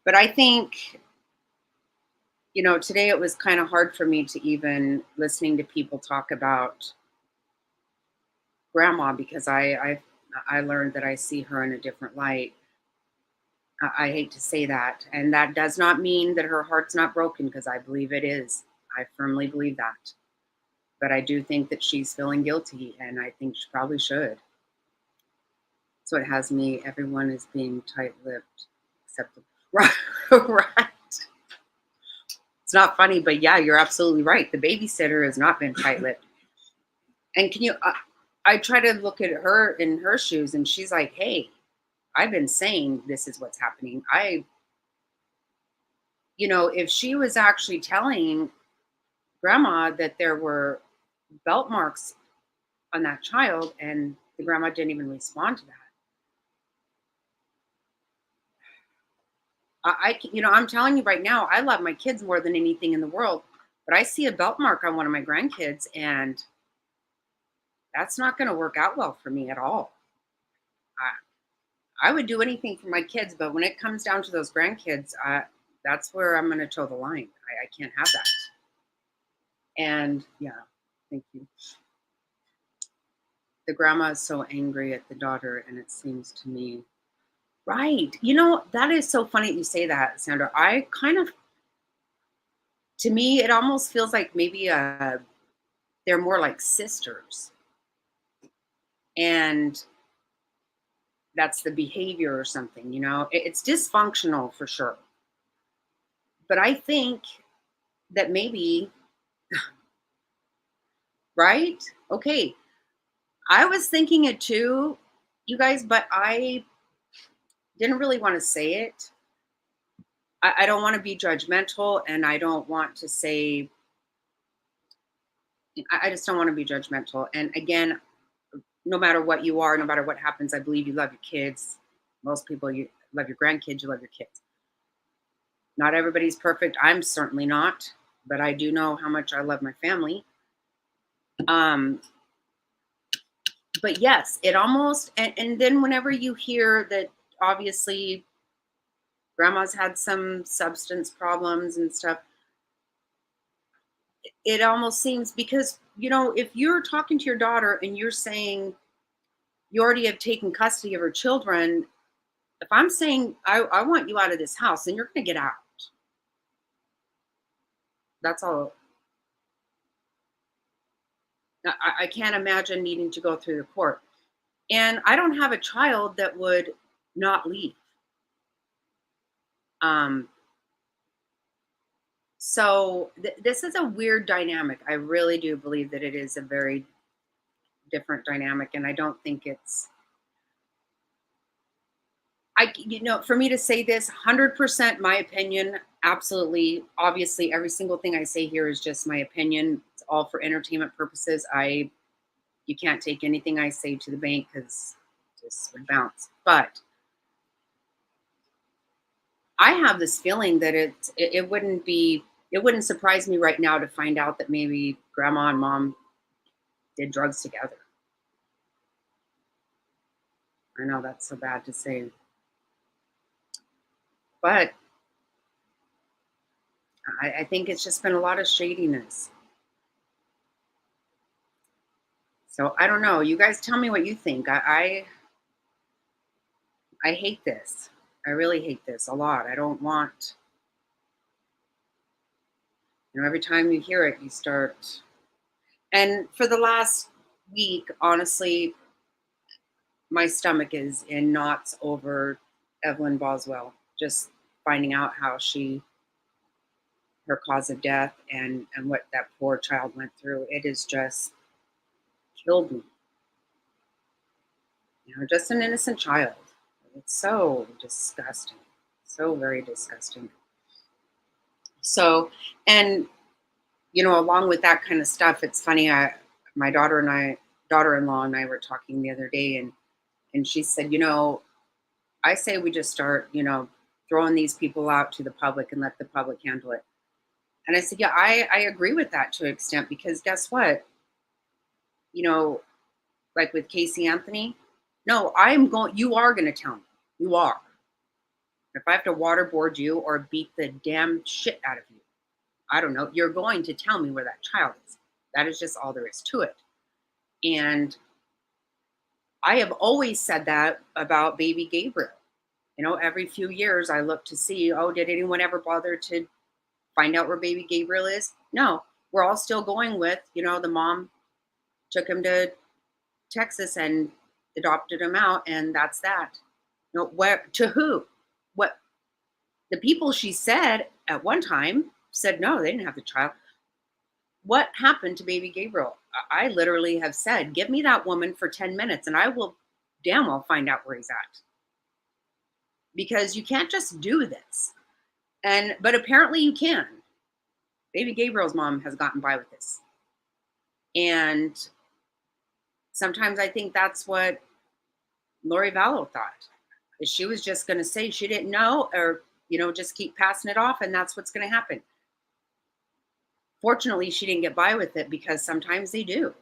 But I think, today it was kind of hard for me to even listening to people talk about grandma, because I learned that I see her in a different light. I hate to say that. And that does not mean that her heart's not broken, because I believe it is. I firmly believe that. But I do think that she's feeling guilty, and I think she probably should. So it has me, everyone is being tight-lipped, except right. Right. It's not funny, but yeah, you're absolutely right. The babysitter has not been tight-lipped. And I try to look at her in her shoes, and she's like, hey, I've been saying this is what's happening. If she was actually telling grandma that there were belt marks on that child and the grandma didn't even respond to that. I'm telling you right now, I love my kids more than anything in the world, but I see a belt mark on one of my grandkids, and that's not going to work out well for me at all. I would do anything for my kids, but when it comes down to those grandkids, that's where I'm going to toe the line. I can't have that. And yeah, thank you. The grandma is so angry at the daughter, and it seems to me, right. That is so funny that you say that, Sandra. To me, it almost feels like maybe they're more like sisters. And that's the behavior or something, it's dysfunctional for sure. But I think that maybe, right? Okay. I was thinking it too, you guys, but I didn't really want to say it. I don't want to be judgmental, and I don't want to say, I just don't want to be judgmental. And again, no matter what you are, no matter what happens, I believe you love your kids. Most people, you love your grandkids, you love your kids. Not everybody's perfect. I'm certainly not, but I do know how much I love my family. But yes, it almost, and then whenever you hear that, obviously, grandma's had some substance problems and stuff, it almost seems, because, if you're talking to your daughter and you're saying you already have taken custody of her children, if I'm saying, I want you out of this house, then you're going to get out. That's all. I can't imagine needing to go through the court. And I don't have a child that would not leave. So this is a weird dynamic. I really do believe that it is a very different dynamic, and I don't think it's, for me to say this, 100% my opinion, absolutely. Obviously, every single thing I say here is just my opinion. It's all for entertainment purposes. You can't take anything I say to the bank, because this would bounce. But I have this feeling that it wouldn't surprise me right now to find out that maybe grandma and mom did drugs together. I know that's so bad to say, but I think it's just been a lot of shadiness. So I don't know. You guys tell me what you think. I hate this. I really hate this a lot. I don't want, every time you hear it, you start. And for the last week, honestly, my stomach is in knots over Evelyn Boswell. Just finding out how her cause of death and what that poor child went through. It has just killed me. Just an innocent child. It's so disgusting. So very disgusting. So, and along with that kind of stuff, it's funny. My daughter-in-law and I were talking the other day, and she said, I say we just start, throwing these people out to the public and let the public handle it. And I said, yeah, I agree with that to an extent, because guess what? Like with Casey Anthony, no, you are going to tell me. You are. If I have to waterboard you or beat the damn shit out of you, I don't know, you're going to tell me where that child is. That is just all there is to it. And I have always said that about baby Gabriel. Every few years I look to see, did anyone ever bother to find out where baby Gabriel is? No, we're all still going with, the mom took him to Texas and adopted him out, and that's that. Where to who? What the people she said at one time said no, they didn't have the child. What happened to baby Gabriel? I literally have said, give me that woman for 10 minutes and I will damn well find out where he's at. Because you can't just do this. But apparently you can. Baby Gabriel's mom has gotten by with this. And sometimes I think that's what Lori Vallow thought. She was just going to say she didn't know, or, just keep passing it off, and that's what's going to happen. Fortunately, she didn't get by with it, because sometimes they do.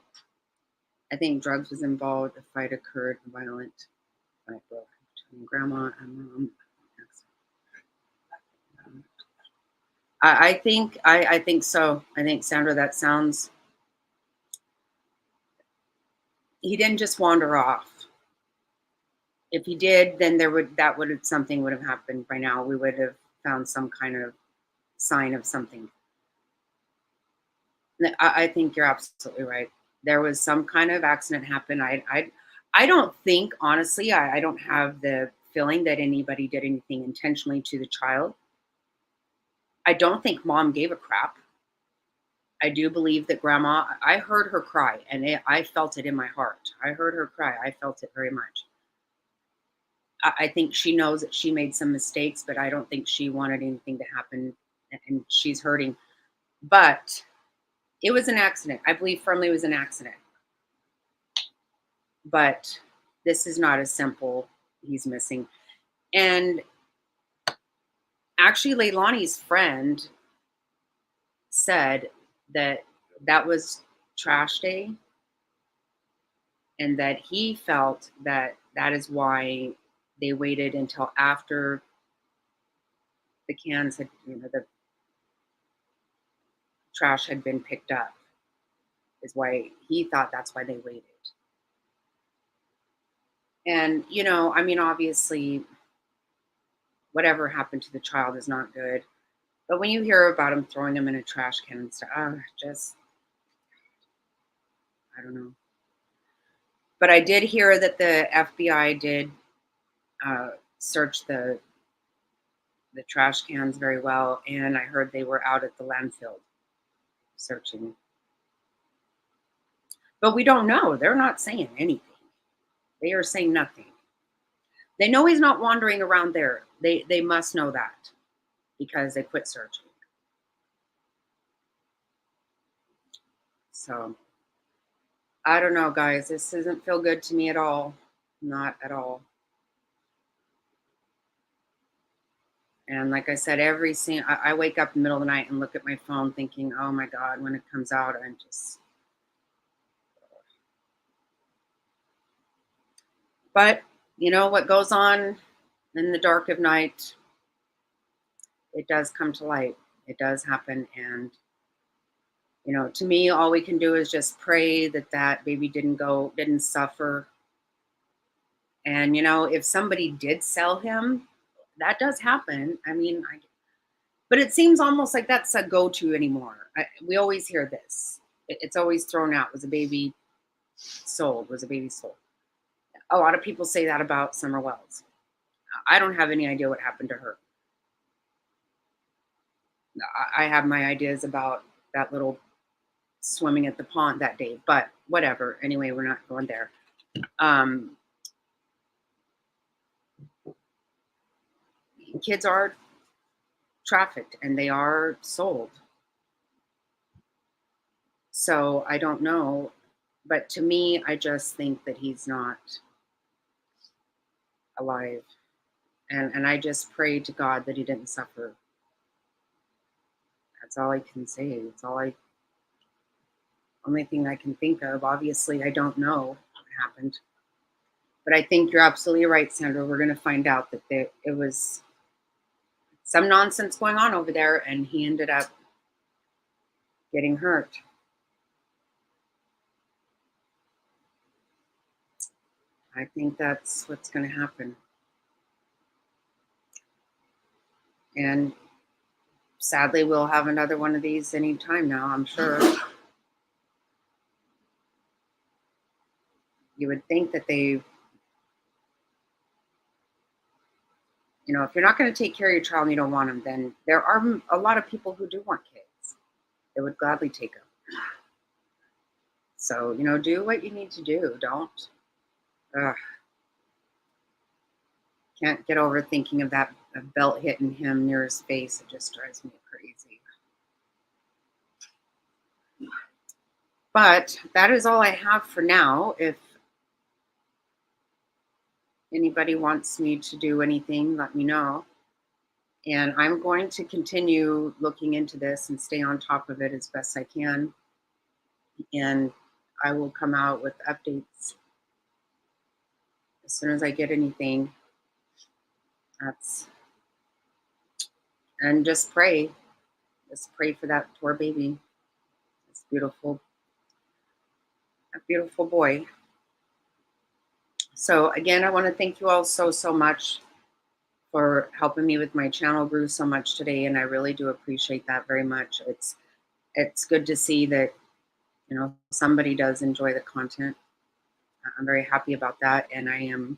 I think drugs was involved. The fight occurred, violent fight broke between grandma and mom. I think so. I think, Sandra, that sounds. He didn't just wander off. If he did, then something would have happened by now. We would have found some kind of sign of something. I think you're absolutely right. There was some kind of accident happen. I don't think, honestly, I don't have the feeling that anybody did anything intentionally to the child. I don't think mom gave a crap. I do believe that grandma, I heard her cry, and I felt it in my heart. I heard her cry. I felt it very much. I think she knows that she made some mistakes, but I don't think she wanted anything to happen, and she's hurting. But it was an accident. I believe firmly it was an accident. But this is not as simple. He's missing. And actually, Leilani's friend said that was trash day, and that he felt that is why they waited until after the cans had, the trash had been picked up, is why he thought that's why they waited. And, obviously, whatever happened to the child is not good. But when you hear about him throwing them in a trash can and stuff, I don't know. But I did hear that the FBI did search the trash cans very well, and I heard they were out at the landfill searching. But we don't know. They're not saying anything. They are saying nothing. They know he's not wandering around there. They must know that, because they quit searching. So, I don't know, guys. This doesn't feel good to me at all. Not at all. And like I said, I wake up in the middle of the night and look at my phone thinking, oh my God, when it comes out, I'm just. But, what goes on in the dark of night, it does come to light. It does happen. And, to me, all we can do is just pray that baby didn't suffer And, you know, if somebody did sell him, that does happen. I mean, but it seems almost like that's a go-to anymore. We always hear this. It's always thrown out. Was a baby sold? Was a baby sold? A lot of people say that about Summer Wells. I don't have any idea what happened to her. I have my ideas about that little swimming at the pond that day, but whatever. Anyway, we're not going there. Kids are trafficked and they are sold. So I don't know, but to me, I just think that he's not alive. And I just pray to God that he didn't suffer. That's all I can say. It's only thing I can think of. Obviously, I don't know what happened. But I think you're absolutely right, Sandra. We're going to find out that it was some nonsense going on over there, and he ended up getting hurt. I think that's what's going to happen. And sadly, we'll have another one of these anytime now, I'm sure. You would think that they, you know, if you're not going to take care of your child and you don't want them, then there are a lot of people who do want kids. They would gladly take them. So, you know, do what you need to do. Don't. Can't get over thinking of that belt hitting him near his face. It just drives me crazy. But that is all I have for now. If anybody wants me to do anything, let me know. And I'm going to continue looking into this and stay on top of it as best I can. And I will come out with updates as soon as I get anything. And just pray. Just pray for that poor baby. This beautiful boy. So again, I want to thank you all so much for helping me with my channel. Grew so much today, and I really do appreciate that very much. It's good to see that, you know, somebody does enjoy the content. I'm very happy about that, and I am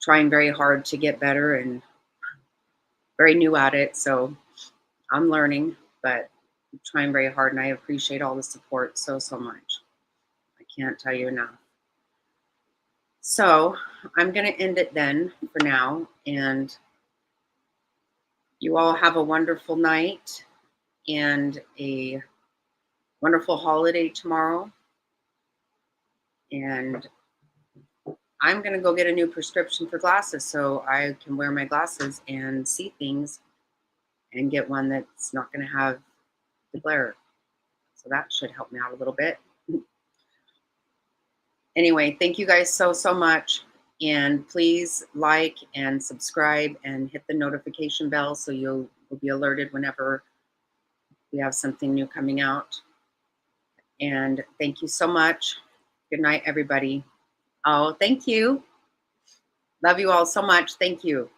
trying very hard to get better and very new at it. So I'm learning, but I'm trying very hard, and I appreciate all the support so much. I can't tell you enough. So I'm going to end it then for now, and you all have a wonderful night and a wonderful holiday tomorrow. And I'm going to go get a new prescription for glasses so I can wear my glasses and see things, and get one that's not going to have the glare. So that should help me out a little bit. Anyway, thank you guys so much. And please like and subscribe and hit the notification bell so you'll be alerted whenever we have something new coming out. And thank you so much. Good night, everybody. Oh, thank you. Love you all so much. Thank you.